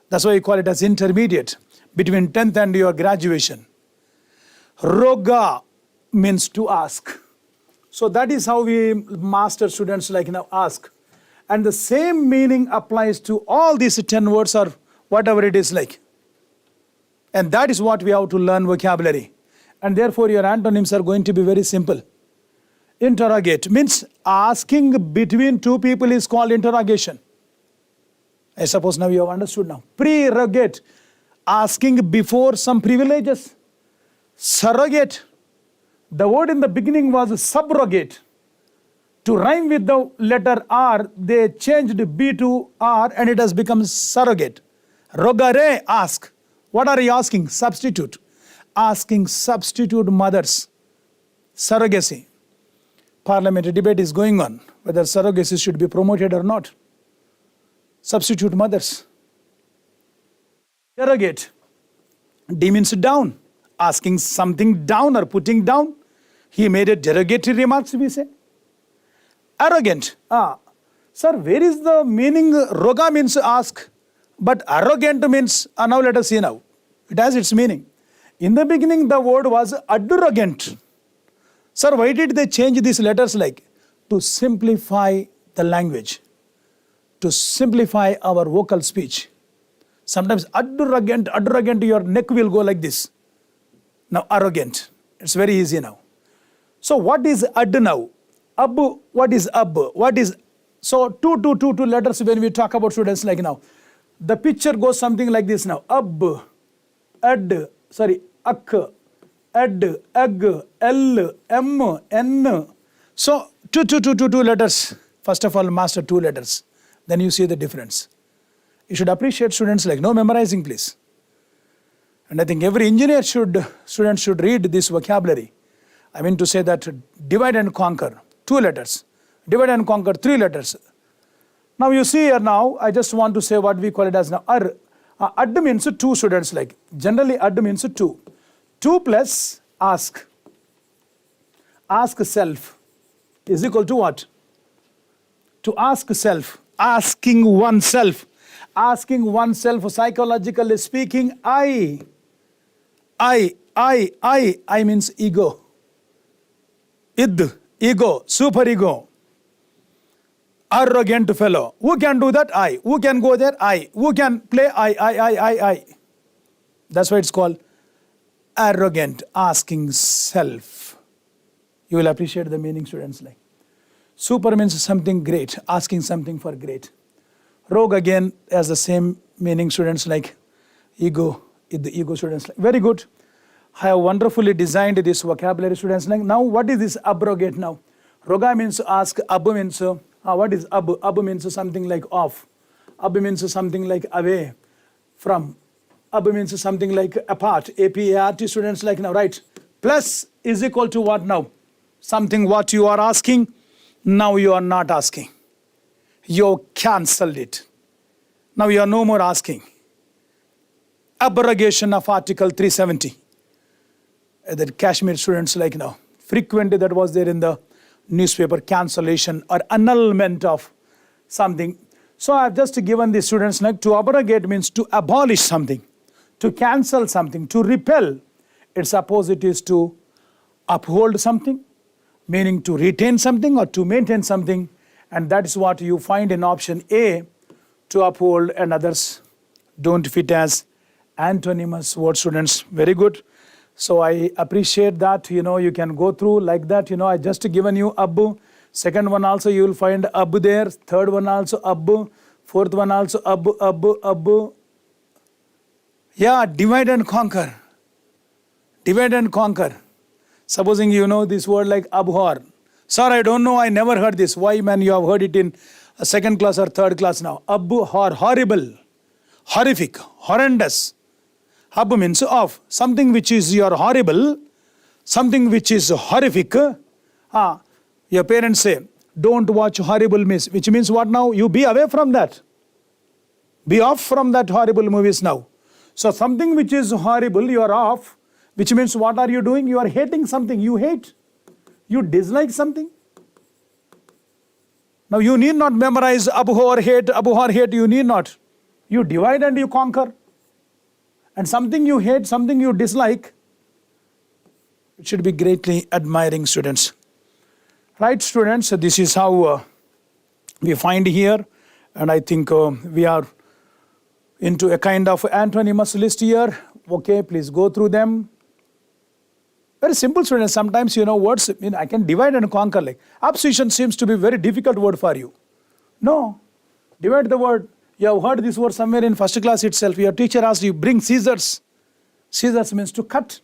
That's why you call it as intermediate. Between 10th and your graduation. Roga means to ask. So that is how we master, students, like now ask. And the same meaning applies to all these 10 words or whatever it is like. And that is what we have to learn vocabulary. And therefore your antonyms are going to be very simple. Interrogate means asking between 2 people is called interrogation. I suppose now you have understood now. Prerogate, asking before some privileges. Surrogate, the word in the beginning was subrogate. To rhyme with the letter R, they changed B to R and it has become surrogate. Rogare, ask. What are you asking? Substitute. Asking substitute mothers. Surrogacy. Parliamentary debate is going on whether surrogacy should be promoted or not. Substitute mothers. Derogate. D means down. Asking something down or putting down. He made a derogatory remarks, we say. Arrogant. Sir, where is the meaning? Roga means ask, but arrogant means, now let us see now. It has its meaning. In the beginning, the word was adrogant. Sir, why did they change these letters like? To simplify the language. To simplify our vocal speech. Sometimes adrogant, your neck will go like this. Now arrogant. It's very easy now. So what is ad now? Ab, what is ab? What is, so two letters when we talk about students like now. The picture goes something like this now. Ab, ad, ak, ad, ag, l, m, n. So two letters. First of all, master 2 letters. Then you see the difference. You should appreciate students like no memorizing, please. And I think every engineer student should read this vocabulary. I mean to say that divide and conquer, 2 letters. Divide and conquer, 3 letters. Now you see here now, I just want to say what we call it as now. Ad means 2, students like. Generally ad means 2. 2 plus ask. Ask self is equal to what? To ask self. Asking oneself. Asking oneself, psychologically speaking, I means ego. Id, ego, superego. Arrogant fellow. Who can do that? I. Who can go there? I. Who can play? I. That's why it's called arrogant, asking self. You will appreciate the meaning, students like. Super means something great, asking something for great. Rogue again has the same meaning, students like ego, the ego, students like. Very good. I have wonderfully designed this vocabulary, students like. Now what is this abrogate now? Roga means ask, ab means, what is ab? Ab means something like off. Ab means something like away from. Ab means something like apart. APART, students like now, right? Plus is equal to what now? Something what you are asking, now you are not asking. You cancelled it. Now you are no more asking. Abrogation of Article 370. That Kashmir students like now. Frequently that was there in the newspaper, cancellation or annulment of something. So I have just given the students like to abrogate means to abolish something, to cancel something, to repel. Its opposite is to uphold something, meaning to retain something or to maintain something. And that is what you find in option A, to uphold, and others don't fit as antonymous word, students. Very good. So I appreciate that, you can go through like that, I just given you Abu. Second one also you will find Abu there. Third one also Abu. Fourth one also Abu. Yeah, divide and conquer. Divide and conquer. Supposing you know this word like abhor. Sir, I don't know, I never heard this. Why, man, you have heard it in a second class or third class now. Abhor, horrible, horrific, horrendous. Ab means of. Something which is your horrible, something which is horrific. Your parents say, don't watch horrible movies, which means what now? You be away from that. Be off from that horrible movies now. So something which is horrible, you are off, which means what are you doing? You are hating something, you hate. You dislike something. Now you need not memorize abhor, hate, you need not. You divide and you conquer. And something you hate, something you dislike, it should be greatly admiring, students. Right, students, so this is how we find here. And I think we are into a kind of antonymous list here. Okay, please go through them. Very simple, students. Sometimes, words, I can divide and conquer. Like abscission seems to be a very difficult word for you. No, divide the word. You have heard this word somewhere in first class itself. Your teacher asked you, bring scissors. Scissors means to cut.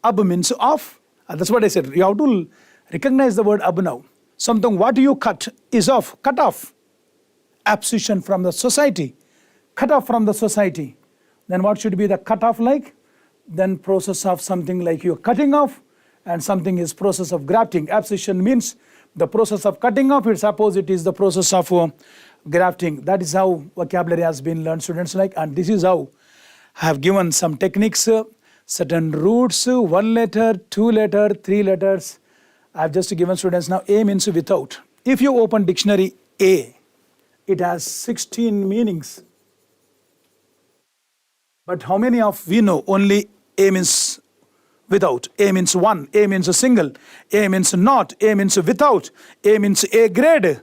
Ab means off. That's what I said. You have to recognize the word ab now. Something what you cut is off, cut off. Abscission from the society. Cut off from the society. Then what should be the cut off like? Then process of something like you're cutting off, and something is process of grafting. Abscission means the process of cutting off. Its opposite is the process of grafting. That is how vocabulary has been learned, students. And this is how I have given some techniques, certain roots, 1 letter, 2 letter, 3 letters. I have just given students now A means without. If you open dictionary A, it has 16 meanings. But how many of we know only A means without? A means one, A means a single, A means not, A means without, A means A grade.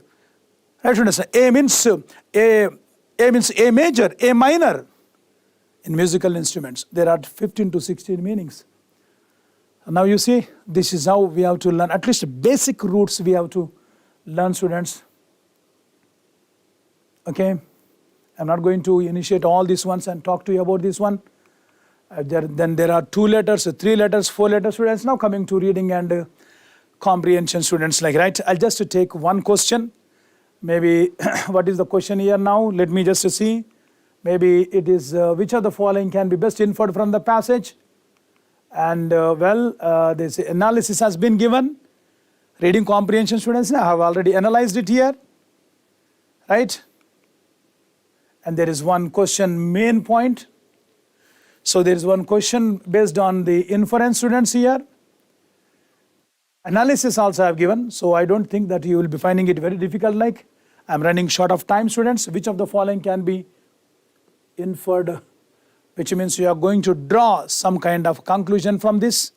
Right? A means A major, A minor. In musical instruments, there are 15 to 16 meanings. Now you see, this is how we have to learn. At least basic roots we have to learn, students. Okay. I'm not going to initiate all these ones and talk to you about this one. Then there are 2 letters, 3 letters, 4 letters, students. Now coming to reading and comprehension, students. Right? I'll just take one question. Maybe what is the question here now? Let me just see. Maybe it is which of the following can be best inferred from the passage? And this analysis has been given. Reading comprehension, students. I have already analyzed it here. Right? And there is one question main point. So there is one question based on the inference, students, here. Analysis also I have given. So I don't think that you will be finding it very difficult. Like I'm running short of time, students. Which of the following can be inferred? Which means you are going to draw some kind of conclusion from this.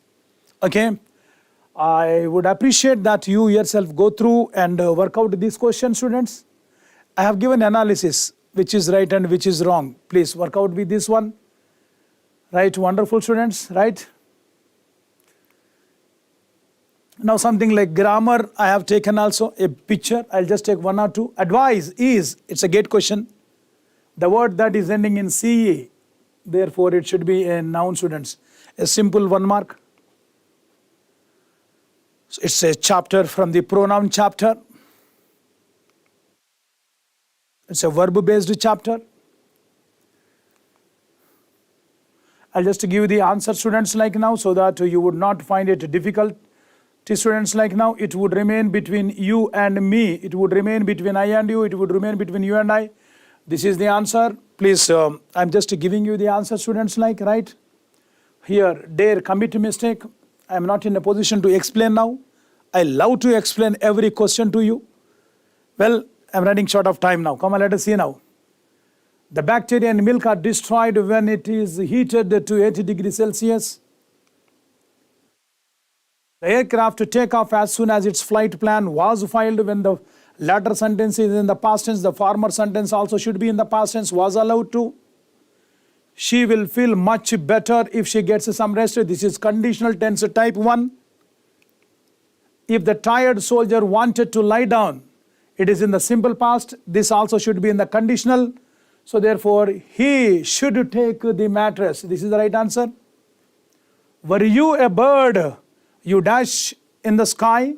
Okay. I would appreciate that you yourself go through and work out these questions, students. I have given analysis, which is right and which is wrong. Please work out with this one. Right, wonderful, students, right? Now something like grammar, I have taken also a picture. I'll just take 1 or 2. Advise is, it's a gate question. The word that is ending in CE, therefore it should be a noun, students. A simple 1 mark. So it's a chapter from the pronoun chapter. It's a verb-based chapter. I'll just give you the answer, students, like now, so that you would not find it difficult. Students, like now, it would remain between you and me. It would remain between I and you. It would remain between you and I. This is the answer. Please, I'm just giving you the answer, students, like, right? Here, dare, commit mistake. I'm not in a position to explain now. I love to explain every question to you. Well, I'm running short of time now. Come on, let us see now. The bacteria in milk are destroyed when it is heated to 80 degrees Celsius. The aircraft take off as soon as its flight plan was filed. When the latter sentence is in the past tense, the former sentence also should be in the past tense, was allowed to. She will feel much better if she gets some rest. This is conditional tense type 1. If the tired soldier wanted to lie down, it is in the simple past. This also should be in the conditional. So therefore, he should take the mattress. This is the right answer. Were you a bird? You dash in the sky.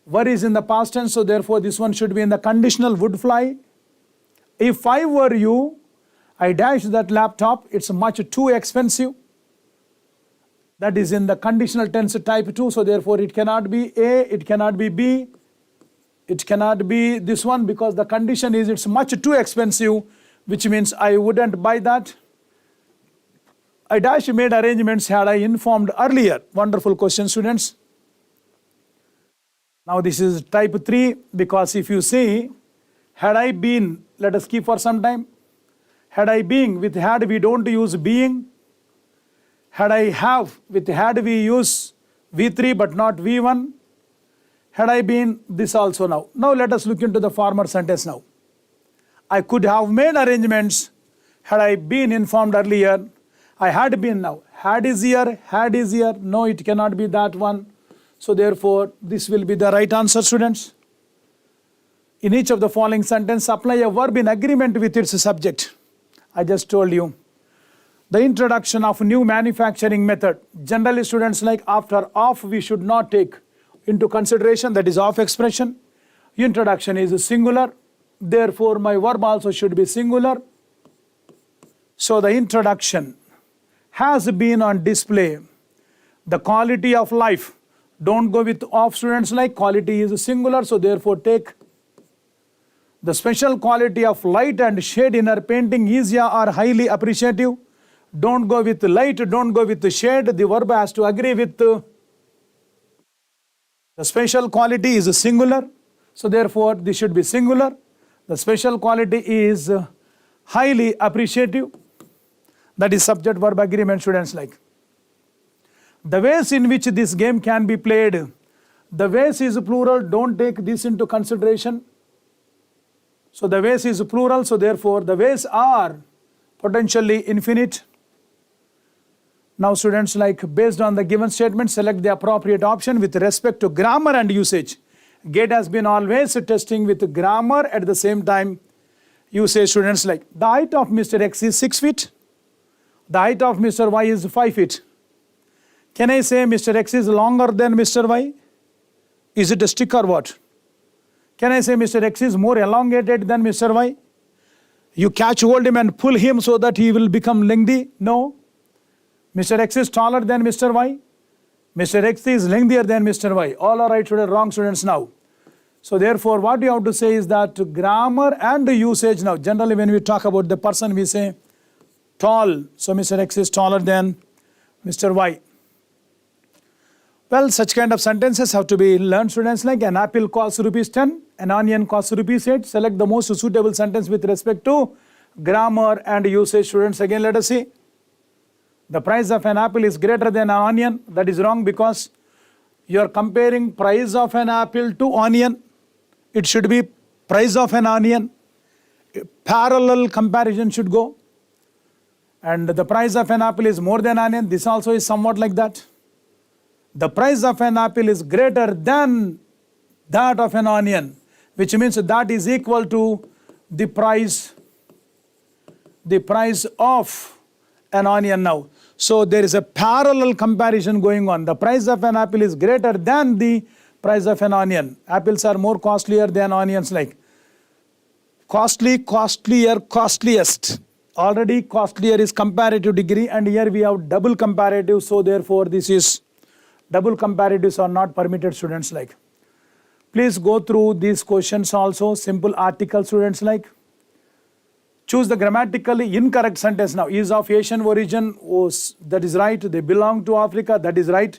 Were is in the past tense. So therefore, this one should be in the conditional, would fly. If I were you, I dash that laptop. It's much too expensive. That is in the conditional tense type 2. So therefore, it cannot be A, it cannot be B, it cannot be this one, because the condition is it's much too expensive, which means I wouldn't buy that. I dash made arrangements had I informed earlier. Wonderful question, students. Now this is type 3, because if you see, had I been, let us keep for some time. Had I been, with had we don't use being. Had I have, with had we use V3 but not V1. Had I been, this also now. Now let us look into the former sentence now. I could have made arrangements had I been informed earlier. I had been now. Had is here, had is here. No, it cannot be that one. So therefore, this will be the right answer, students. In each of the following sentences, apply a verb in agreement with its subject. I just told you. The introduction of new manufacturing method. Generally, students, like after of, we should not take into consideration, that is of expression. Introduction is singular. Therefore, my verb also should be singular. So the introduction has been on display. The quality of life. Don't go with of, students, like quality is singular. So therefore, take the special quality of light and shade in her painting is are highly appreciative. Don't go with light, don't go with the shade. The verb has to agree with the special quality is singular. So therefore, this should be singular. The special quality is highly appreciative. That is subject verb agreement, students, like. The ways in which this game can be played. The ways is plural. Don't take this into consideration. So the ways is plural. So therefore, the ways are potentially infinite. Now, students, like, based on the given statement, select the appropriate option with respect to grammar and usage. GATE has been always testing with grammar at the same time. Usage, students, like, the height of Mr. X is 6 feet. The height of Mr. Y is 5 feet. Can I say Mr. X is longer than Mr. Y? Is it a stick or what? Can I say Mr. X is more elongated than Mr. Y? You catch hold him and pull him so that he will become lengthy? No. Mr. X is taller than Mr. Y. Mr. X is lengthier than Mr. Y. All are right, students, wrong, students, now. So therefore, what you have to say is that grammar and usage now. Generally, when we talk about the person, we say tall. So Mr. X is taller than Mr. Y. Well, such kind of sentences have to be learned, students, like an apple costs ₹10, an onion costs ₹8. Select the most suitable sentence with respect to grammar and usage, students. Again, let us see. The price of an apple is greater than an onion. That is wrong, because you are comparing price of an apple to onion. It should be price of an onion. Parallel comparison should go. And the price of an apple is more than onion. This also is somewhat like that. The price of an apple is greater than that of an onion, which means that is equal to the price of an onion now. So there is a parallel comparison going on. The price of an apple is greater than the price of an onion. Apples are more costlier than onions, like costly, costlier, costliest. Already costlier is comparative degree, and here we have double comparative, so therefore this is double comparatives are not permitted, students. Like, please go through these questions also. Simple article, students. Like, choose the grammatically incorrect sentence now. Is of Asian origin, oh, that is right. They belong to Africa, that is right.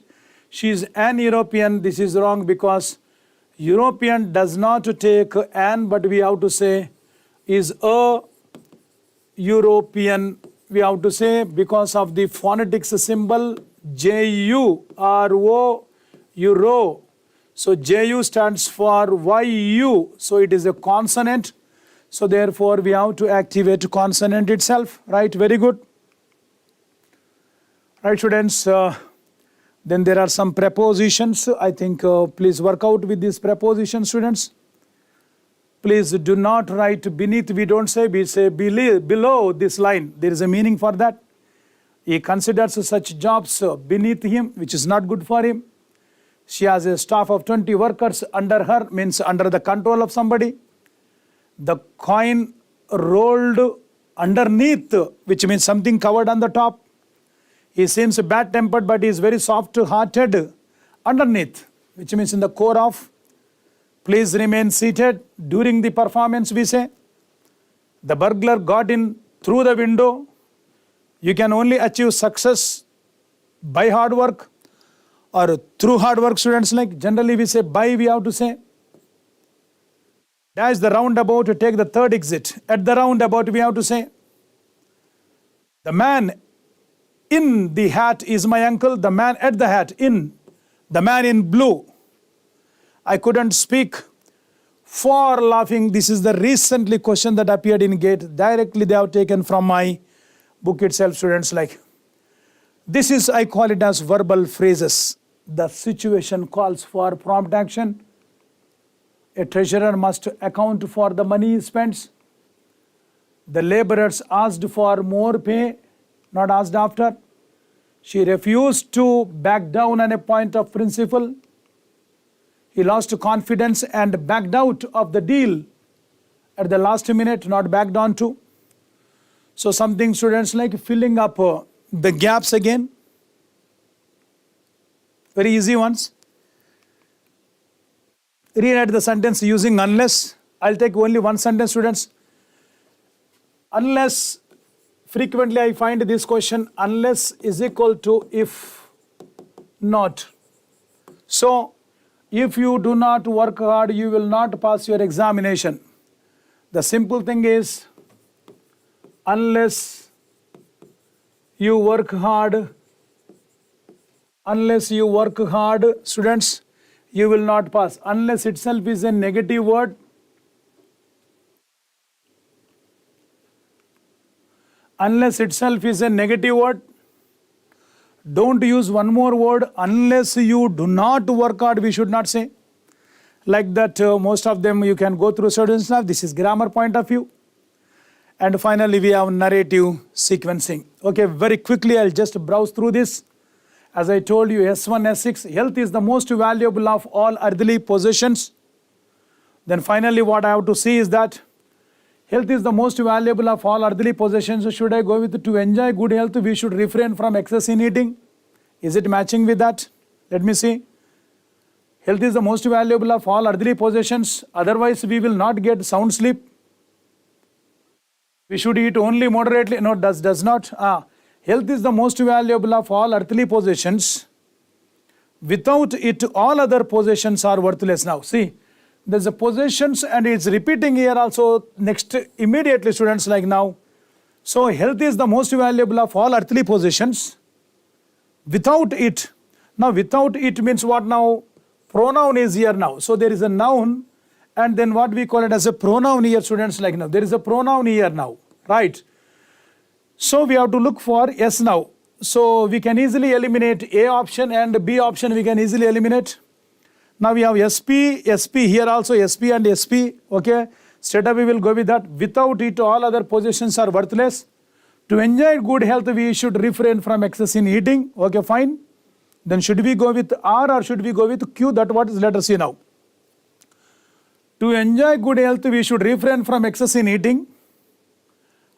She is an European, this is wrong, because European does not take an, but we have to say is a European, we have to say, because of the phonetics symbol JU, Euro. So JU stands for YU, so it is a consonant. So therefore we have to activate consonant itself, right? Very good. Right, students. Then there are some prepositions. I think please work out with these prepositions, students. Please do not write beneath, we don't say, we say below this line. There is a meaning for that. He considers such jobs beneath him, which is not good for him. She has a staff of 20 workers under her, means under the control of somebody. The coin rolled underneath, which means something covered on the top. He seems bad-tempered, but he is very soft-hearted underneath, which means in the core of. Please remain seated. During the performance, we say. The burglar got in through the window. You can only achieve success by hard work or through hard work, students. Like, generally we say by, we have to say. Dash the roundabout to take the third exit. At the roundabout, we have to say. The man in the hat is my uncle. The man at the hat, in. The man in blue. I couldn't speak for laughing. This is the recently question that appeared in GATE. Directly they have taken from my book itself, students. Like, this is, I call it as verbal phrases. The situation calls for prompt action. A treasurer must account for the money he spends. The laborers asked for more pay, not asked after. She refused to back down on a point of principle. He lost confidence and backed out of the deal at the last minute, not backed on to. So something, students, like filling up the gaps again. Very easy ones. Rewrite the sentence using unless. I'll take only one sentence, students. Unless, frequently I find this question, unless is equal to if not. So, if you do not work hard, you will not pass your examination. The simple thing is, unless you work hard, students, you will not pass. Unless itself is a negative word. Unless itself is a negative word. Don't use one more word. Unless you do not work hard, we should not say. Like that, most of them you can go through certain stuff. This is grammar point of view. And finally, we have narrative sequencing. Okay, very quickly, I'll just browse through this. As I told you, S1, S6, health is the most valuable of all earthly possessions. Then finally, what I have to see is that health is the most valuable of all earthly possessions. So should I go with to enjoy good health, we should refrain from excess in eating? Is it matching with that? Let me see. Health is the most valuable of all earthly possessions. Otherwise, we will not get sound sleep. We should eat only moderately. No, does not. Health is the most valuable of all earthly possessions. Without it, all other possessions are worthless. Now, see, there's a possessions and it's repeating here also next immediately, students, like now. So, health is the most valuable of all earthly possessions. Without it, now without it means what now? Pronoun is here now. So, there is a noun and then what we call it as a pronoun here, students, like now. There is a pronoun here now, right? So, we have to look for S now. So, we can easily eliminate A option and B option we can easily eliminate. Now, we have SP here also, SP and SP, okay. Straight up we will go with that. Without it, all other possessions are worthless. To enjoy good health, we should refrain from excess in eating, okay, fine. Then should we go with R or should we go with Q? That what is, let us see now. To enjoy good health, we should refrain from excess in eating.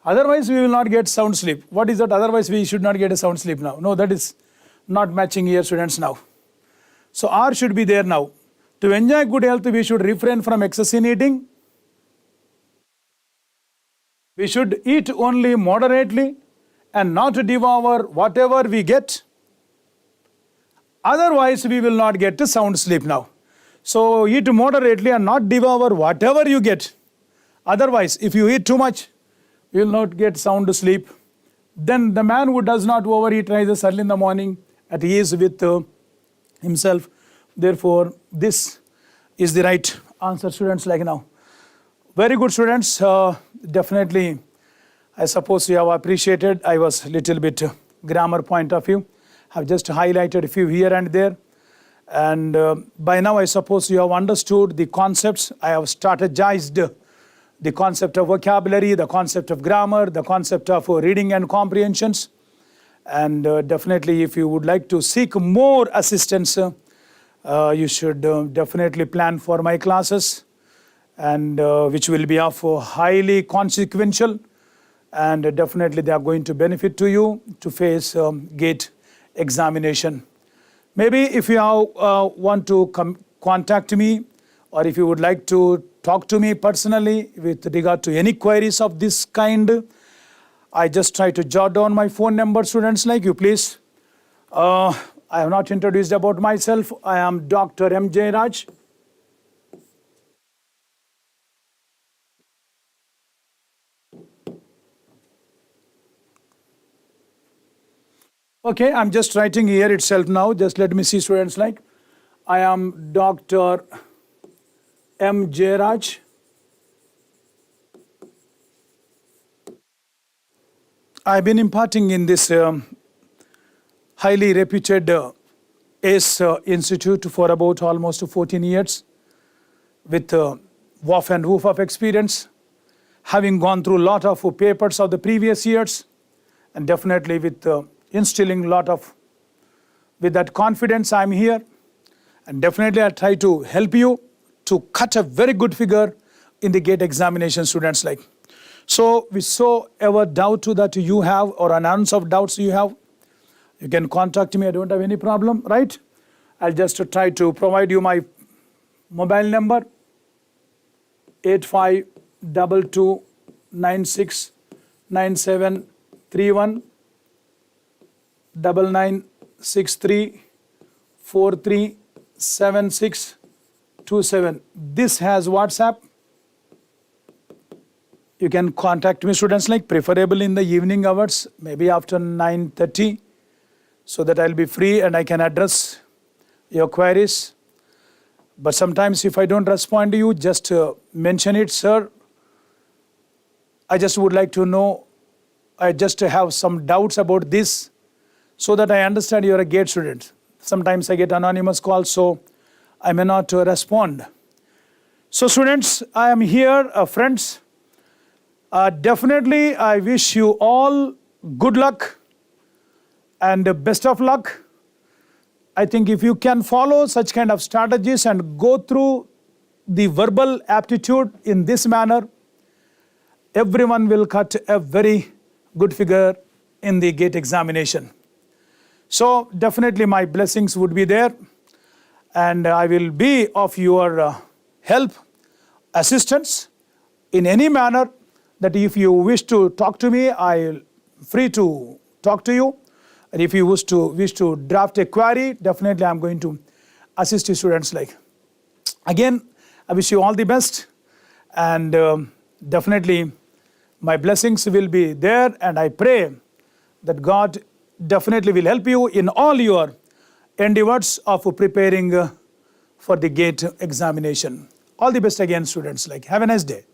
Otherwise, we will not get sound sleep. What is that? Otherwise, we should not get a sound sleep now. No, that is not matching here, students, now. So, R should be there now. To enjoy good health, we should refrain from excess in eating. We should eat only moderately and not devour whatever we get. Otherwise, we will not get to sound sleep now. So, eat moderately and not devour whatever you get. Otherwise, if you eat too much, you will not get sound sleep. Then the man who does not overeat rises early in the morning at ease with himself. Therefore, this is the right answer, students, like now. Very good, students. Definitely, I suppose you have appreciated. I was a little bit grammar point of view. Have just highlighted a few here and there. And by now, I suppose you have understood the concepts. I have strategized the concept of vocabulary, the concept of grammar, the concept of reading and comprehensions. And definitely, if you would like to seek more assistance, you should definitely plan for my classes, and which will be of highly consequential, and definitely they are going to benefit to you to face GATE examination. Maybe if you want to contact me, or if you would like to talk to me personally with regard to any queries of this kind, I just try to jot down my phone number, students, like you, please. I have not introduced about myself. I am Dr. M. Jayaraj. Okay, I'm just writing here itself now. Just let me see, students, like I am Dr. M. Jayaraj. I've been imparting in this highly reputed ACE Institute for about almost 14 years with woof and woof of experience, having gone through a lot of papers of the previous years, and definitely with instilling a lot of, with that confidence, I'm here, and definitely I try to help you to cut a very good figure in the GATE examination, students, like. So, whatsoever doubt that you have or an ounce of doubts you have, you can contact me. I don't have any problem, right? I'll just try to provide you my mobile number, 8522969731 9963437627. This has WhatsApp. You can contact me, students, like preferably in the evening hours, maybe after 9:30, so that I'll be free and I can address your queries. But sometimes if I don't respond to you, just mention it, sir. I just would like to know, I just have some doubts about this, so that I understand you're a GATE student. Sometimes I get anonymous calls, so I may not respond. So students, I am here, friends. Definitely, I wish you all good luck and best of luck. I think if you can follow such kind of strategies and go through the verbal aptitude in this manner, everyone will cut a very good figure in the GATE examination. So definitely my blessings would be there, and I will be of your help, assistance in any manner. That if you wish to talk to me, I'll free to talk to you. And if you wish to draft a query, definitely I'm going to assist you, students, like. Again, I wish you all the best, and definitely my blessings will be there, and I pray that God definitely will help you in all your endeavors of preparing for the GATE examination. All the best again, students, like. Have a nice day.